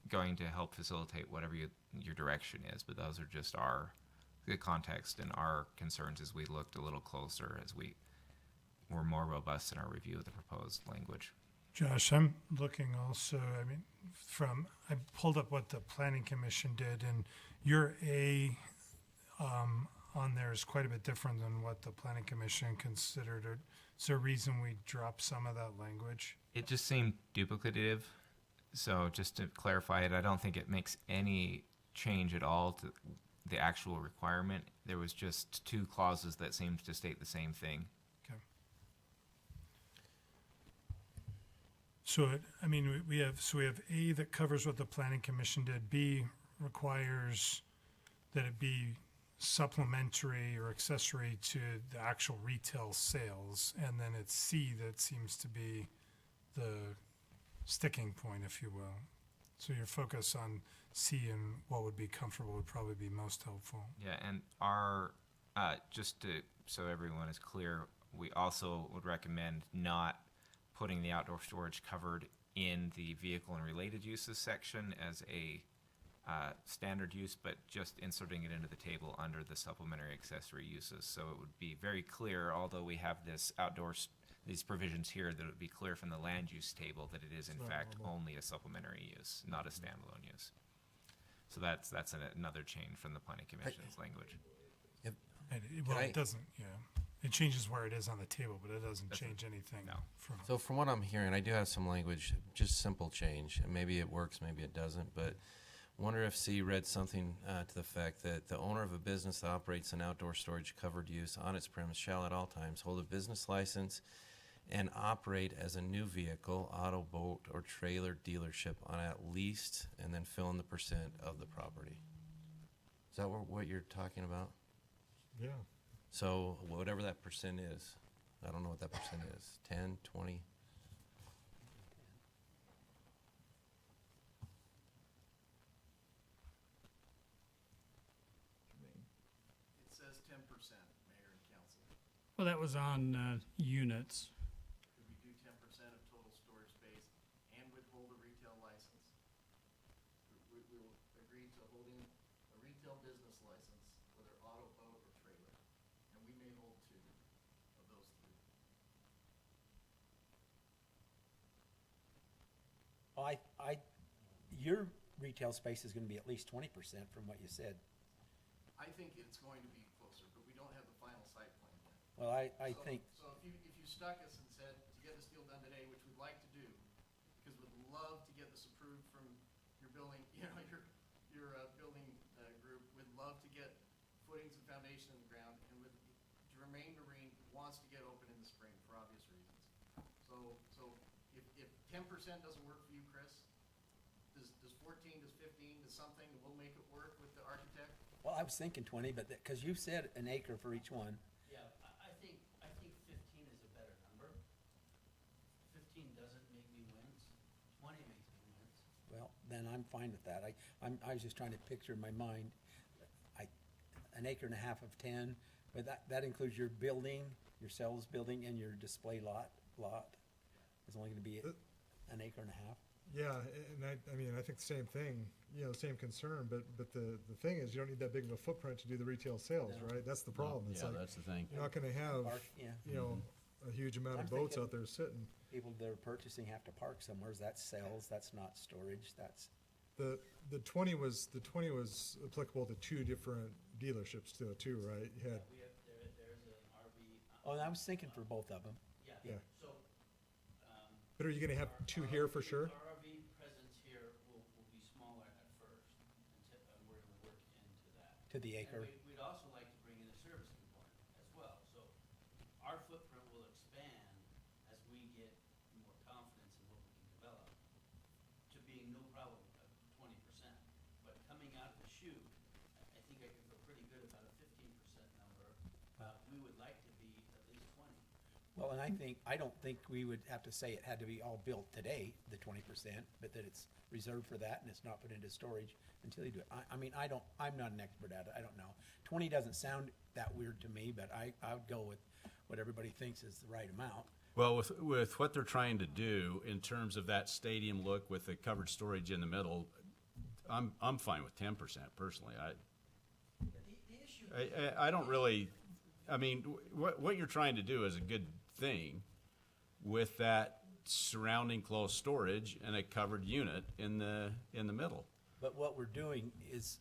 going to help facilitate whatever your direction is, but those are just the context and our concerns as we looked a little closer, as we were more robust in our review of the proposed language. Josh, I'm looking also, I pulled up what the planning commission did, and your A on there is quite a bit different than what the planning commission considered. Or is there a reason we dropped some of that language? It just seemed duplicative. So just to clarify it, I don't think it makes any change at all to the actual requirement. There was just two clauses that seemed to state the same thing. Okay. So, we have A that covers what the planning commission did. B requires that it be supplementary or accessory to the actual retail sales. And then it's C that seems to be the sticking point, if you will. So your focus on C and what would be comfortable would probably be most helpful. Yeah, and our, just to, so everyone is clear, we also would recommend not putting the outdoor storage covered in the vehicle and related uses section as a standard use, but just inserting it into the table under the supplementary accessory uses. So it would be very clear, although we have this these provisions here, that it would be clear from the land use table that it is in fact only a supplementary use, not a standalone use. So that's another change from the planning commission's language. And it doesn't, it changes where it is on the table, but it doesn't change anything. No. So from what I'm hearing, I do have some language, just simple change, and maybe it works, maybe it doesn't, but wonder if C read something to the fact that the owner of a business that operates an outdoor storage covered use on its premise shall at all times hold a business license and operate as a new vehicle, auto, boat, or trailer dealership on at least, and then fill in the percent of the property. Is that what you're talking about? Yeah. So whatever that percent is, I don't know what that percent is, 10, 20? It says 10%, Mayor and Council. Well, that was on units. Could we do 10% of total storage space and withhold a retail license? We will agree to holding a retail business license, whether auto, boat, or trailer, and we may hold two of those three. Well, your retail space is gonna be at least 20% from what you said. I think it's going to be closer, but we don't have the final site plan yet. Well, I So- think, So if you stuck us and said to get this deal done today, which we'd like to do, because we'd love to get this approved from your building, your building group, we'd love to get footings and foundation in the ground, and with Jermaine Marine wants to get open in the spring for obvious reasons. So if 10% doesn't work for you, Chris, does 14, does 15, does something, we'll make it work with the architect? well, I was thinking 20, but, cause you said an acre for each one. Yeah, I think 15 is a better number. 15 doesn't make me wince, 20 makes me wince. Well, then I'm fine with that. I was just trying to picture in my mind, an acre and a half of 10, but that includes your building, your sales building, and your display lot. It's only gonna be an acre and a half. Yeah, and I think the same thing, same concern, but the thing is, you don't need that big of a footprint to do the retail sales, No. right? That's the problem. It's Yeah, like, that's the thing. you're not gonna have, Park, yeah. a huge amount I'm of boats thinking- out there sitting. People that are purchasing have to park somewhere. That's sales, that's not storage, that's, The 20 was applicable to two different dealerships too, right? You had, We have, there's an RV. oh, and I was thinking for both of them. Yeah. So, but are you gonna have two here for sure? Our RV presence here will be smaller at first, and we're gonna work into that. To the acre. And we'd also like to bring in a service component as well, so our footprint will expand as we get more confidence in what we can develop, to being no problem at 20%. But coming out of the chute, I think I can feel pretty good about a 15% number. We would like to be at least 20. Well, and I don't think we would have to say it had to be all built today, the 20%, but that it's reserved for that and it's not put into storage until you do it. I'm not an expert at it, I don't know. 20 doesn't sound that weird to me, but I would go with what everybody thinks is the right amount. Well, with what they're trying to do in terms of that stadium look with the covered storage in the middle, I'm fine with 10% personally. I don't really, what you're trying to do is a good thing with that surrounding closed storage and a covered unit in the middle. But what we're doing is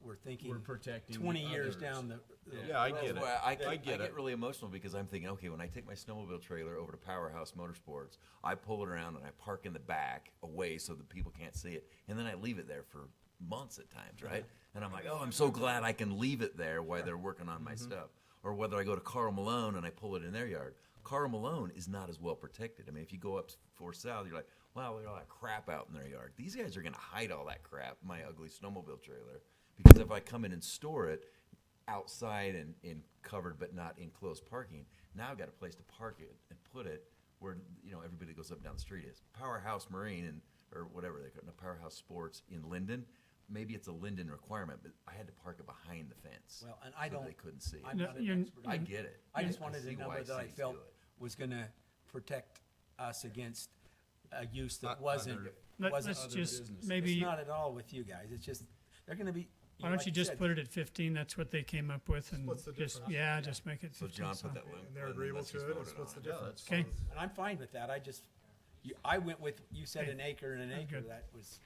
we're thinking We're protecting 20 years others. down the Yeah, I road. get it. Well, I I get get it. really emotional because I'm thinking, okay, when I take my snowmobile trailer over to Powerhouse Motorsports, I pull it around and I park in the back away so that people can't see it, and then I leave it there for months at times, right? And I'm like, oh, I'm so glad I can leave it there while they're working on my stuff. Or whether I go to Carl Malone and I pull it in their yard. Carl Malone is not as well protected. I mean, if you go up 4 South, you're like, wow, look at all that crap out in their yard. These guys are going to hide all that crap in my ugly snowmobile trailer. Because if I come in and store it outside and in covered but not enclosed parking, now I've got a place to park it and put it where, you know, everybody that goes up and down the street is. Powerhouse Marine and or whatever they call it, Powerhouse Sports in Linden, maybe it's a Linden requirement, but I had to park it behind the fence. Well, and I so don't. they couldn't see. I'm No, not an you're- expert. I get it. I just wanted see a number why that I cities felt do it. was going to protect us against a use that Not wasn't. other- wasn't Let's other just, businesses. maybe, It's not at all with you guys. It's just they're going to be. why don't like you just said, put it at 15? That's what they came up with, and What's the just, difference? yeah, just make it So 15. John so- put that link. And they're and agreeable let's to just it, vote it's what's the on difference? Okay, And I'm fine with that. I went with you said Okay. an acre and an That's acre. good. That was.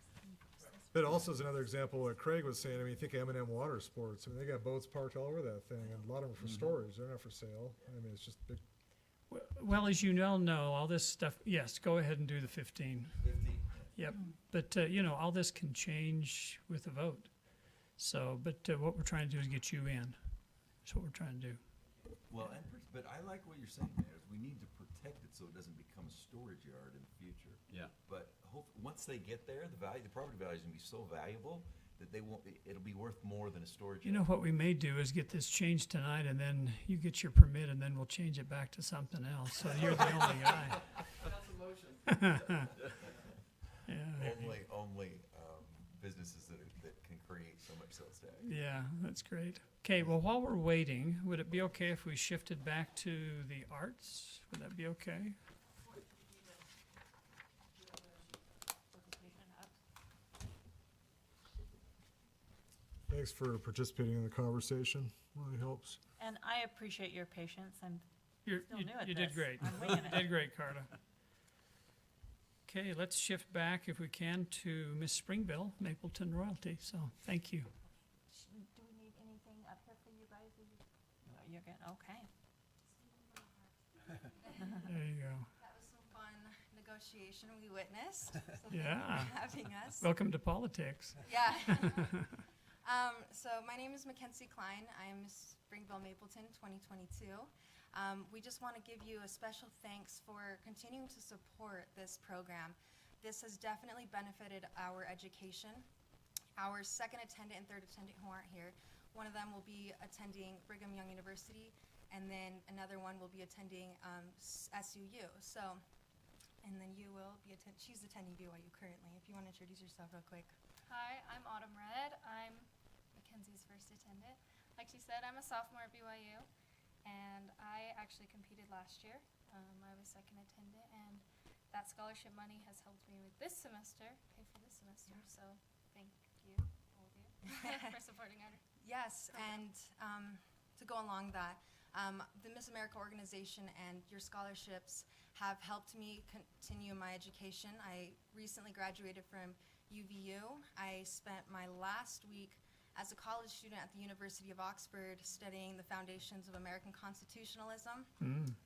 But also is another example of what Craig was saying. I mean, think M&M Water Sports. I mean, they got boats parked all over that thing, and a lot of them are for storage. They're not for sale. I mean, it's just big. well, as you all know, all this stuff, yes, go ahead and do the 15. 15. Yep, but, all this can change with a vote. So, but what we're trying to do is get you in. That's what we're trying to do. Well, but I like what you're saying there. Is we need to protect it so it doesn't become a storage yard in the future. Yeah. But once they get there, the property value is going to be so valuable that it'll be worth more than a storage You yard. know, what we may do is get this changed tonight, and then you get your permit, and then we'll change it back to something else. So you're the only guy. That's a motion. Yeah, Only businesses that can create so much sales tax. yeah, that's great. Okay, well, while we're waiting, would it be okay if we shifted back to the arts? Would that be okay? Thanks for participating in the conversation. Really helps. And I appreciate your patience. I'm You're, still you, new at you this. did great. I'm winging You did it. great, Carla. Okay, let's shift back, if we can, to Miss Springville, Mapleton Royalty. So, thank you. Do we need anything up here for you guys? You're good, okay. There you go. That was some fun negotiation we witnessed. So thank you Yeah. for having us. Welcome to politics. Yeah. So my name is Mackenzie Klein. I am Miss Springville Mapleton 2022. We just want to give you a special thanks for continuing to support this program. This has definitely benefited our education. Our second attendant and third attendant who aren't here, one of them will be attending Brigham Young University, and then another one will be attending SUU. So, and then you will be she's attending BYU currently. If you want to introduce yourself real quick. Hi, I'm Autumn Red. I'm Mackenzie's first attendant. Like she said, I'm a sophomore at BYU, and I actually competed last year. I was second attendant, and that scholarship money has helped me with this semester, pay for this semester. So thank you, all of you, for supporting our. Yes, and to go along that, the Miss America organization and your scholarships have helped me continue my education. I recently graduated from UVU. I spent my last week as a college student at the University of Oxford studying the foundations of American constitutionalism.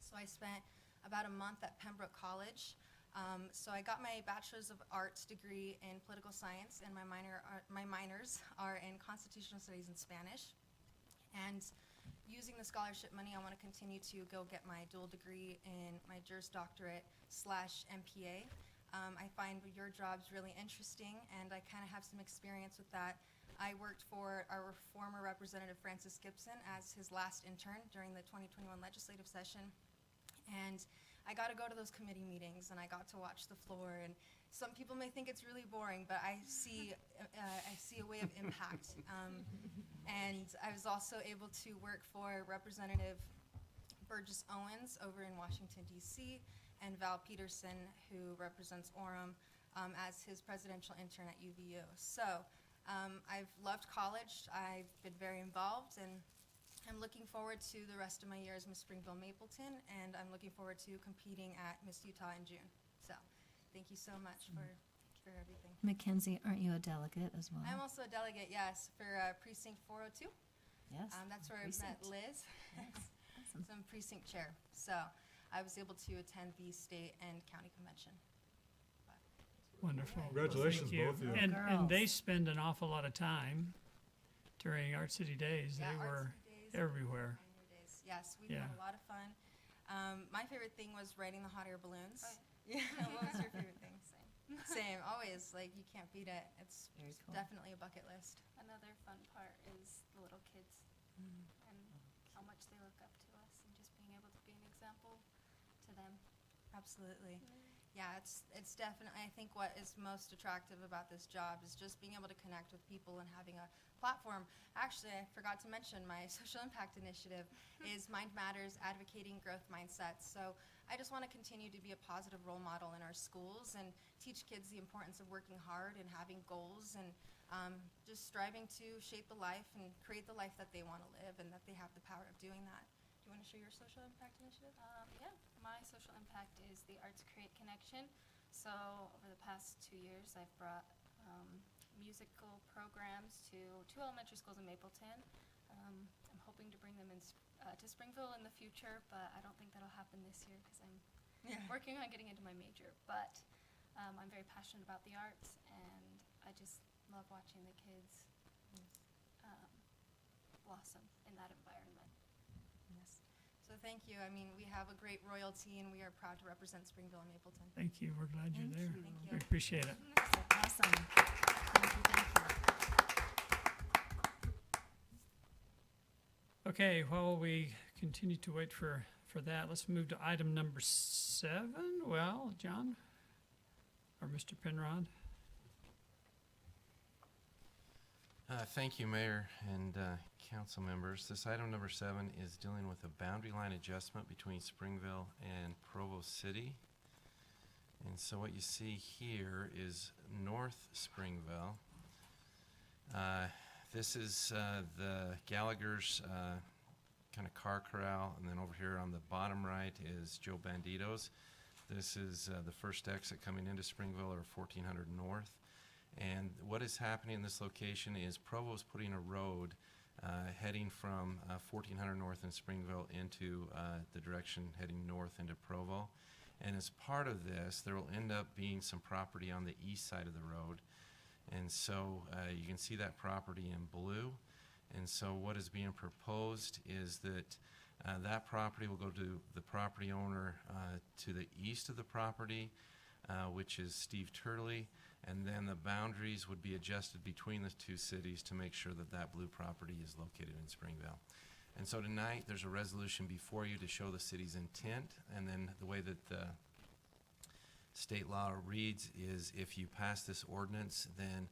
So I spent about a month at Pembroke College. So I got my Bachelor's of Arts degree in political science, and my minors are in constitutional studies and Spanish. And using the scholarship money, I want to continue to go get my dual degree in my Juris Doctorate / MPA. I find your job's really interesting, and I kind of have some experience with that. I worked for our former Representative Francis Gibson as his last intern during the 2021 legislative session. And I got to go to those committee meetings, and I got to watch the floor. And some people may think it's really boring, but I see a way of impact. And I was also able to work for Representative Burgess Owens over in Washington, D.C., and Val Peterson, who represents Orem, as his presidential intern at UVU. So I've loved college. I've been very involved, and I'm looking forward to the rest of my year as Miss Springville Mapleton, and I'm looking forward to competing at Miss Utah in June. So thank you so much for. for everything. Mackenzie, aren't you a delegate as well? I'm also a delegate, yes, for precinct 402. Yes. That's where I met precinct. Liz. Awesome. So I'm precinct chair. So I was able to attend the state and county convention. Wonderful. Congratulations, Thank you. both of you. And they Girls. spend an awful lot of time during Art City Days. Yeah, They Art were City Days, everywhere. Pioneer Days. Yes, we Yeah. had a lot of fun. My favorite thing was riding the hot air balloons. Oh, Yeah. What was your favorite thing? Same. Same, always. Like, you can't beat it. It's Very cool. definitely a bucket list. Another fun part is the little kids and how much they look up to us and just being able to be an example to them. Absolutely. Yeah, it's definitely, I think what is most attractive about this job is just being able to connect with people and having a platform. Actually, I forgot to mention my social impact initiative is Mind Matters, Advocating Growth Mindsets. So I just want to continue to be a positive role model in our schools and teach kids the importance of working hard and having goals and just striving to shape the life and create the life that they want to live and that they have the power of doing that. Do you want to share your social impact initiative? Yeah, my social impact is the Arts Create Connection. So over the past 2 years, I've brought musical programs to 2 elementary schools in Mapleton. I'm hoping to bring them to Springville in the future, but I don't think that'll happen this year because I'm working on getting into my major. But I'm very passionate about the arts, and I just love watching the kids blossom in that environment. Yes. So thank you. I mean, we have a great royalty and we are proud to represent Springville and Mapleton. Thank you. We're glad you're there. Thank you. We appreciate it. Awesome. Thank you, thank you. Okay, while we continue to wait for that, let's move to item number 7. Well, John or Mr. Penrod? Thank you, Mayor and council members. This item number 7 is dealing with a boundary line adjustment between Springville and Provo City. And so what you see here is North Springville. This is the Gallagher's kind of car corral, and then over here on the bottom right is Joe Bandito's. This is the first exit coming into Springville, or 1400 North. And what is happening in this location is Provo's putting a road heading from 1400 North in Springville into the direction heading north into Provo. And as part of this, there will end up being some property on the east side of the road. And so you can see that property in blue. And so what is being proposed is that that property will go to the property owner to the east of the property, which is Steve Turley. And then the boundaries would be adjusted between the two cities to make sure that that blue property is located in Springville. And so tonight, there's a resolution before you to show the city's intent. And then the way that the state law reads is if you pass this ordinance, then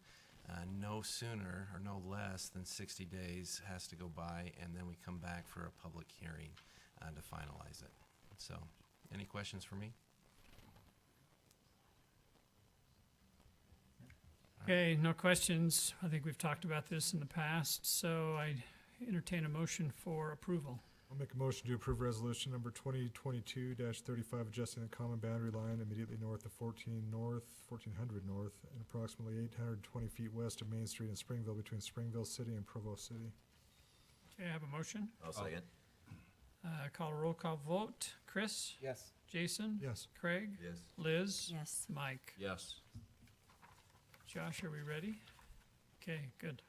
no sooner or no less than 60 days has to go by, and then we come back for a public hearing to finalize it. So, any questions for me? Okay, no questions. I think we've talked about this in the past, so I entertain a motion for approval. I'll make a motion to approve resolution number 2022-35, adjusting the common boundary line immediately north of 1400 North, and approximately 820 feet west of Main Street in Springville, between Springville City and Provo City. Okay, I have a motion. I'll second. Call a roll call vote. Chris? Yes. Jason? Yes. Craig? Yes. Liz? Yes. Mike? Yes. Josh, are we ready? Okay, good.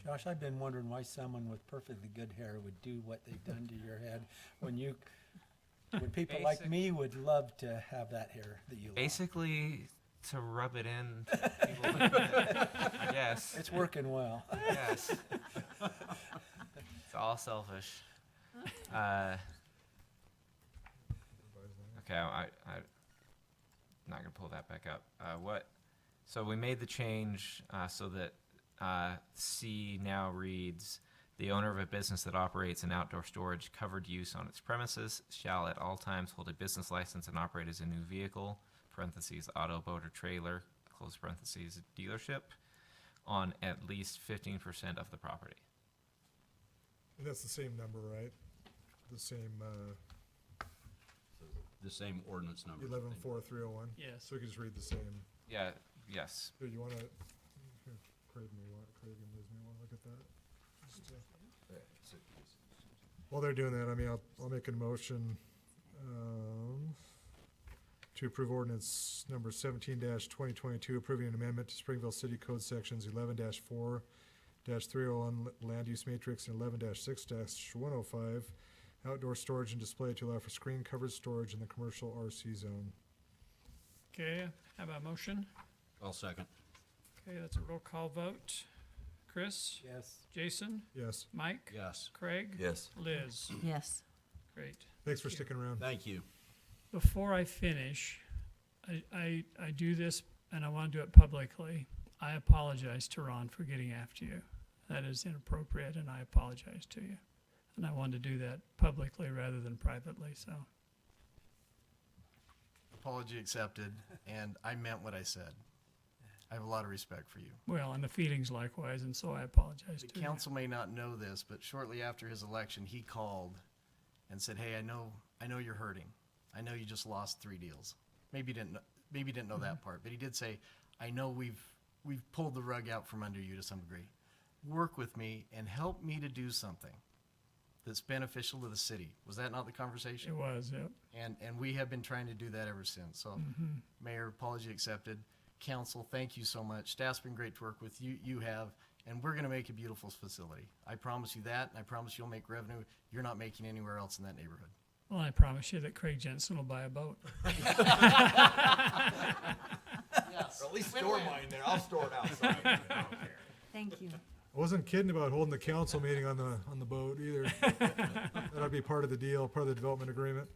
Josh, I've been wondering why someone with perfectly good hair would do what they've done to your head when people like me would love to have that hair that you love. Basically, to rub it in, people would, I guess. It's working well. Yes. It's all selfish. Okay, I'm not gonna pull that back up. So we made the change so that C now reads, the owner of a business that operates an outdoor storage covered use on its premises shall at all times hold a business license and operate as a new vehicle, parentheses, auto, boat, or trailer, close parentheses, dealership, on at least 15% of the property. And that's the same number, right? The same, The same ordinance number. 114301? Yes. So we can just read the same. Yeah, yes. Here, you wanna, Craig and Liz may wanna look at that? Just, while they're doing that, I mean, I'll make a motion, to approve ordinance number 17-2022, approving an amendment to Springville City Code sections 11-4-301 land use matrix and 11-6-105 outdoor storage and display to allow for screen covered storage in the commercial RC zone. Okay, have a motion? I'll second. Okay, that's a roll call vote. Chris? Yes. Jason? Yes. Mike? Yes. Craig? Yes. Liz? Yes. Great. Thanks for sticking around. Thank you. Before I finish, I do this and I want to do it publicly. I apologize to Ron for getting after you. That is inappropriate and I apologize to you. And I wanted to do that publicly rather than privately, so. Apology accepted, and I meant what I said. I have a lot of respect for you. Well, and the feelings likewise, and so I apologize The to you. council may not know this, but shortly after his election, he called and said, "Hey, I know you're hurting. I know you just lost 3 deals. Maybe you didn't know that part, but he did say, I know we've pulled the rug out from under you to some degree. Work with me and help me to do something that's beneficial to the city." Was that not the conversation? It was, yep. And we have been trying to do that ever since. So, Mayor, apology accepted. Council, thank you so much. Staff's been great to work with. You have, and we're going to make a beautiful facility. I promise you that, and I promise you'll make revenue you're not making anywhere else in that neighborhood. Well, I promise you that Craig Jensen will buy a boat. Yes. Or at least store mine there. I'll store it outside. I don't care. Thank you. I wasn't kidding about holding the council meeting on the boat either. That'll be part of the deal, part of the development agreement.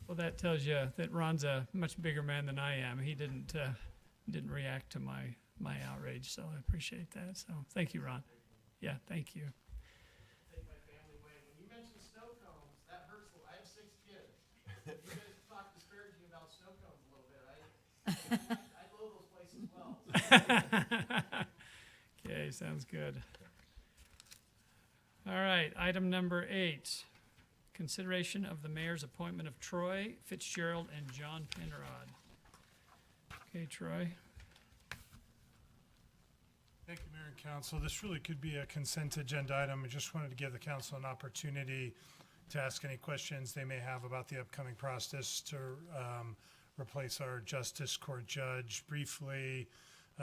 Well, that tells you that Ron's a much bigger man than I am. He didn't react to my outrage, so I appreciate that. So thank you, Ron. Yeah, thank you. Take my family away. When you mentioned snow cones, that hurts. I have 6 kids. You guys talk disparaging about snow cones a little bit. I blow those places well. Okay, sounds good. All right, item number 8. Consideration of the mayor's appointment of Troy Fitzgerald and John Penrod. Okay, Troy. Thank you, Mayor and Council. This really could be a consent agenda item. I just wanted to give the council an opportunity to ask any questions they may have about the upcoming process to replace our Justice Court judge. Briefly,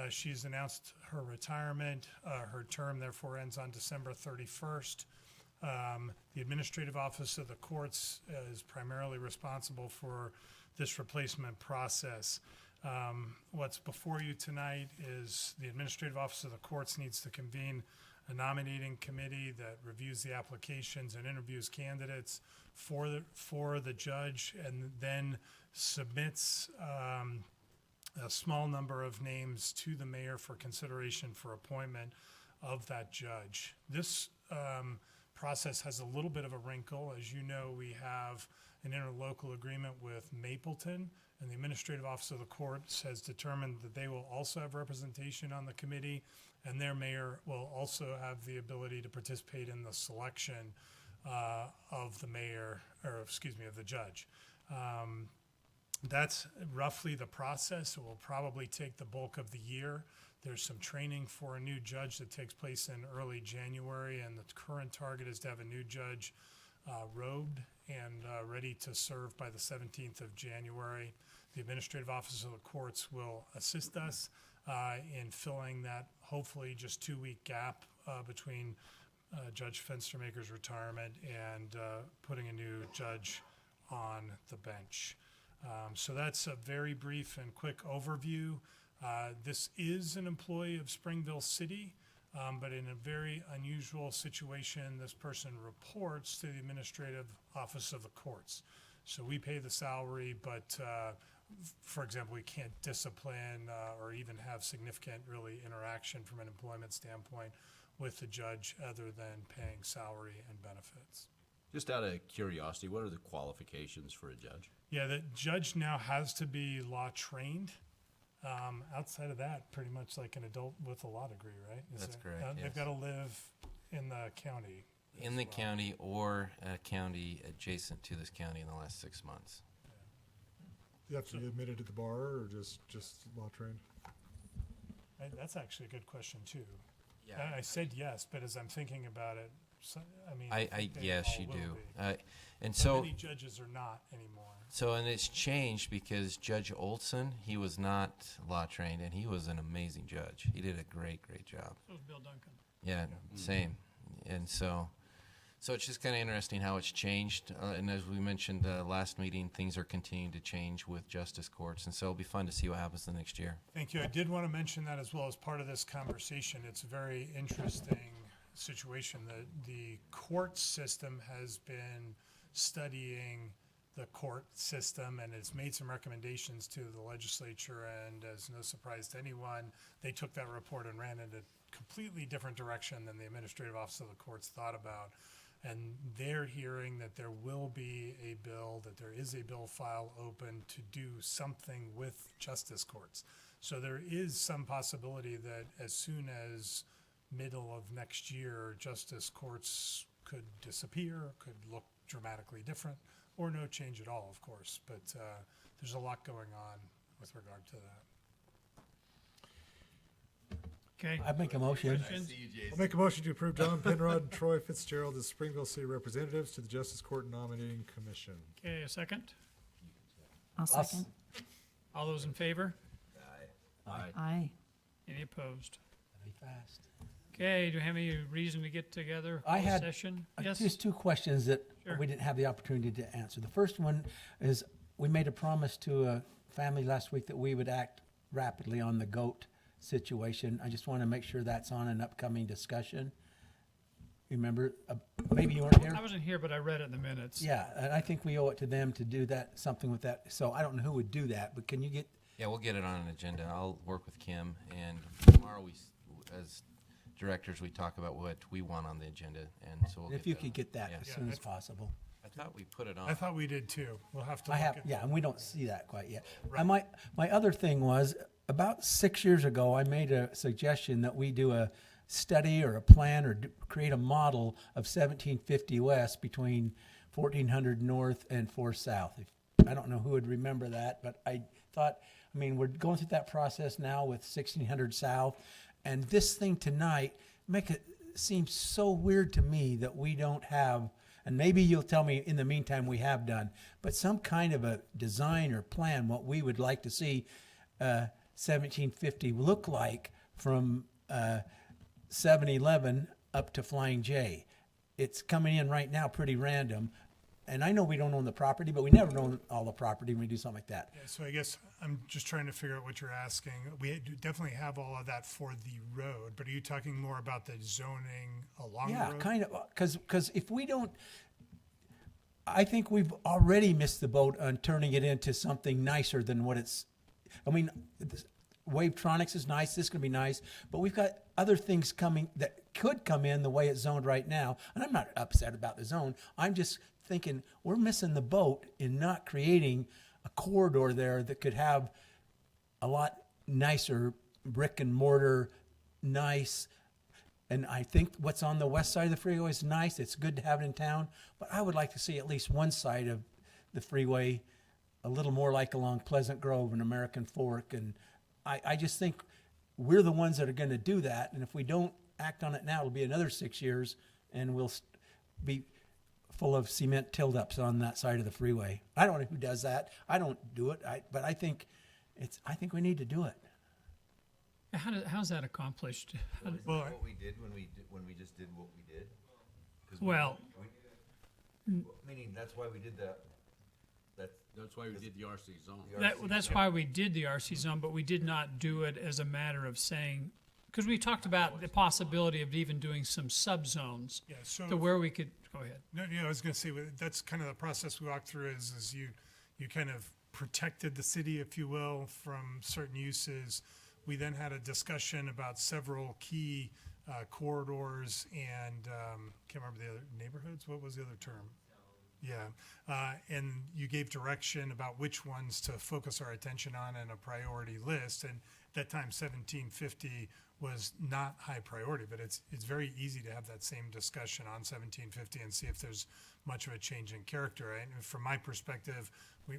she's announced her retirement. Her term therefore ends on December 31st. The Administrative Office of the Courts is primarily responsible for this replacement process. What's before you tonight is the Administrative Office of the Courts needs to convene a nominating committee that reviews the applications and interviews candidates for the judge, and then submits a small number of names to the mayor for consideration for appointment of that judge. This process has a little bit of a wrinkle. As you know, we have an interlocal agreement with Mapleton, and the Administrative Office of the Courts has determined that they will also have representation on the committee, and their mayor will also have the ability to participate in the selection of the mayor, or excuse me, of the judge. That's roughly the process. It will probably take the bulk of the year. There's some training for a new judge that takes place in early January, and the current target is to have a new judge robed and ready to serve by the 17th of January. The Administrative Office of the Courts will assist us in filling that hopefully just 2-week gap between Judge Fenstermaker's retirement and putting a new judge on the bench. So that's a very brief and quick overview. This is an employee of Springville City, but in a very unusual situation, this person reports to the Administrative Office of the Courts. So we pay the salary, but for example, we can't discipline or even have significant really interaction from an employment standpoint with the judge other than paying salary and benefits. Just out of curiosity, what are the qualifications for a judge? Yeah, the judge now has to be law trained. Outside of that, pretty much like an adult with a law degree, right? That's correct, They've yes. got to live in the county. In as the well. county or a county adjacent to this county in the last 6 months. You have to be admitted to the bar or just law trained? That's actually a good question too. Yeah. I said yes, but as I'm thinking about it, so, I mean, I think they yes, all you will do. be. And But so, many judges are not anymore. so, and it's changed because Judge Olson, he was not law trained, and he was an amazing judge. He did a great job. So is Bill Duncan. Yeah, same. And so it's just kind of interesting how it's changed. And as we mentioned last meeting, things are continuing to change with justice courts, and so it'll be fun to see what happens the next year. Thank you. I did want to mention that as well as part of this conversation. It's a very interesting situation. The court system has been studying the court system and has made some recommendations to the legislature, and as no surprise to anyone, they took that report and ran in a completely different direction than the administrative office of the courts thought about. And they're hearing that there will be a bill, that there is a bill file open to do something with justice courts. So there is some possibility that as soon as middle of next year, justice courts could disappear, could look dramatically different, or no change at all, of course. But there's a lot going on with regard to that. Okay. I make a motion. Questions? I'll make a motion to approve John Penrod and Troy Fitzgerald as Springville City Representatives to the Justice Court Nominating Commission. Okay, a second. I'll second. All those in favor? Aye. Any opposed? Be fast. Okay, do you have any reason to get together? I closed had session? Yes? just two questions that Sure. we didn't have the opportunity to answer. The first one is, we made a promise to a family last week that we would act rapidly on the goat situation. I just want to make sure that's on an upcoming discussion. You remember, maybe you weren't here? I wasn't here, but I read it in the minutes. Yeah, and I think we owe it to them to do that, something with that. So I don't know who would do that, but can you get, Yeah, we'll get it on an agenda. I'll work with Kim, and tomorrow as directors, we talk about what we want on the agenda, and so we'll if get you that. could get that Yeah. as soon as possible. I thought we put it on. I thought we did too. We'll have to I look have, at yeah, and we don't see that quite yet. My other thing was, about 6 years ago, I made a suggestion that we do a study or a plan or create a model of 1750 West between 1400 North and 4 South. I don't know who would remember that, but I thought, I mean, we're going through that process now with 1600 South, and this thing tonight make it seem so weird to me that we don't have, and maybe you'll tell me in the meantime we have done, but some kind of a design or plan what we would like to see 1750 look like from 7-Eleven up to Flying J. It's coming in right now pretty random. And I know we don't own the property, but we never own all the property when we do something like that. Yeah, so I guess I'm just trying to figure out what you're asking. We definitely have all of that for the road, but are you talking more about the zoning along the Yeah, road? kind of, because if we don't, I think we've already missed the boat on turning it into something nicer than what it's, I mean, Wavetronics is nice, this is going to be nice, but we've got other things coming that could come in the way it's zoned right now. And I'm not upset about the zone. I'm just thinking we're missing the boat in not creating a corridor there that could have a lot nicer brick and mortar, nice. And I think what's on the west side of the freeway is nice. It's good to have it in town. But I would like to see at least one side of the freeway a little more like along Pleasant Grove and American Fork. And I just think we're the ones that are going to do that. And if we don't act on it now, it'll be another 6 years and we'll be full of cement tilt-ups on that side of the freeway. I don't know who does that. I don't do it. But I think we need to do it. How's that accomplished? Isn't that what we did when we just did what we did? 'Cause meaning that's why we did that. That's why we did the RC zone. That's why we did the RC zone, but we did not do it as a matter of saying, because we talked about the possibility of even doing some subzones Yeah, so to where we could, go ahead. No, I was going to say that's kind of the process we walked through. Is you kind of protected the city, if you will, from certain uses. We then had a discussion about several key corridors and can't remember the other neighborhoods. What was the other term? Yeah, and you gave direction about which ones to focus our attention on in a priority list. And at that time, 1750 was not high priority, but it's very easy to have that same discussion on 1750 and see if there's much of a change in character. Right? And from my perspective,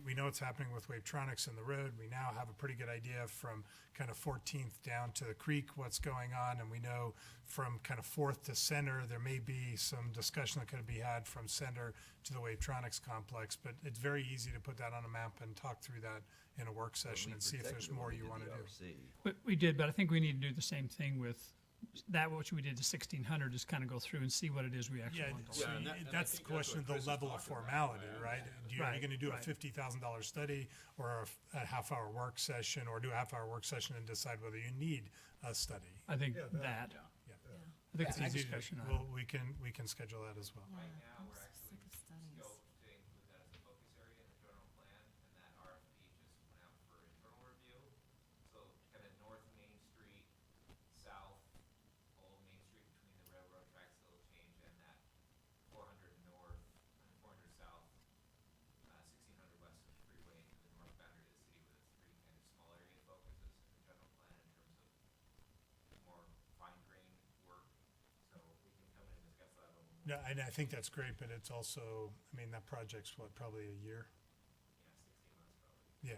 we know what's happening with Wavetronics in the road. We now have a pretty good idea from kind of 14th down to the creek what's going on, and we know from kind of 4th to center there may be some discussion that could be had from center to the Wavetronics complex. But it's very easy to put that on a map and talk through that in a work session and see if there's more you want to do. We did, but I think we need to do the same thing with that, which we did to 1600, just kind of go through and see what it is we actually Yeah, want to so do. that's the question of the level of formality, right? Are you going to do a $50,000 study or a half-hour work session, or do a half-hour work session and decide whether you need a study? I think Yeah, that. Yeah. I think It's it's a easy discussion to, on well, we can schedule that as well. Right now, we're actually scoped to include that as a focus area in the general plan, and that RFP just went out for internal review. So kind of North Main Street, South, Old Main Street between the railroad tracks, the little change, and that 400 North, and 400 South, 1600 West of the freeway into the north boundary of the city were the three kind of small area focuses in the general plan in terms of more fine-grained work. So we can come in and discuss that a little more. No, and I think that's great, but it's also, I mean, that project's what, probably a year? Yeah.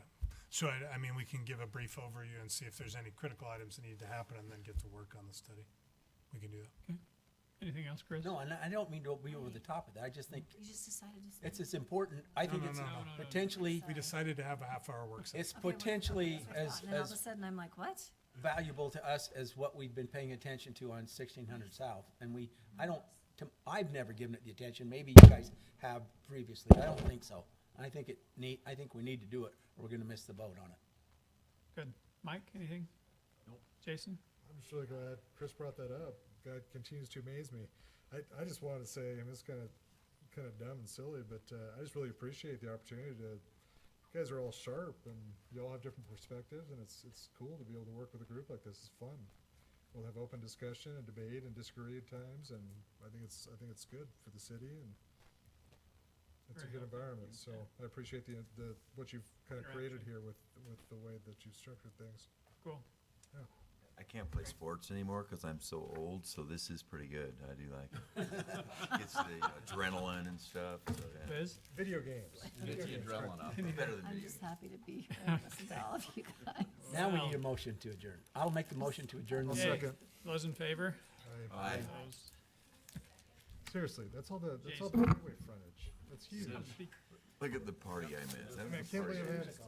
So, I mean, we can give a brief overview and see if there's any critical items that need to happen and then get to work on the study. We can do that. Anything else, Chris? No, and I don't mean to be over the top of that. I just think You just decided to say. it's important. I think it's no. potentially, We decided to have a half-hour work session. it's potentially as, And then all of a as sudden, I'm like, what? valuable to us as what we've been paying attention to on 1600 South. And I've never given it the attention. Maybe you guys have previously. I don't think so. I think we need to do it, or we're gonna miss the boat on it. Good. Mike, anything? Nope. Jason? I'm just really glad Chris brought that up. God continues to amaze me. I just wanted to say, I mean, it's kind of dumb and silly, but I just really appreciate the opportunity to. You guys are all sharp, and you all have different perspectives, and it's cool to be able to work with a group like this. It's fun. We'll have open discussion and debate and disagree at times, and I think it's good for the city, and it's a good environment. So I appreciate the what you've kind of created here with the way that you've structured things. Cool. Yeah. I can't play sports anymore because I'm so old, so this is pretty good. I do like it. Gets the adrenaline and stuff. So, yeah. Liz? Video games. Get the adrenaline up. Better than I'm video just happy to be here and listen to all of you guys. Now we need a motion to adjourn. I'll make the motion to adjourn. I'll the Yay. second. Those in favor? Aye. Opposed? Seriously, that's all the Jason. freeway frontage. That's huge. Look at the party I missed. That was I the can't party believe I I had missed.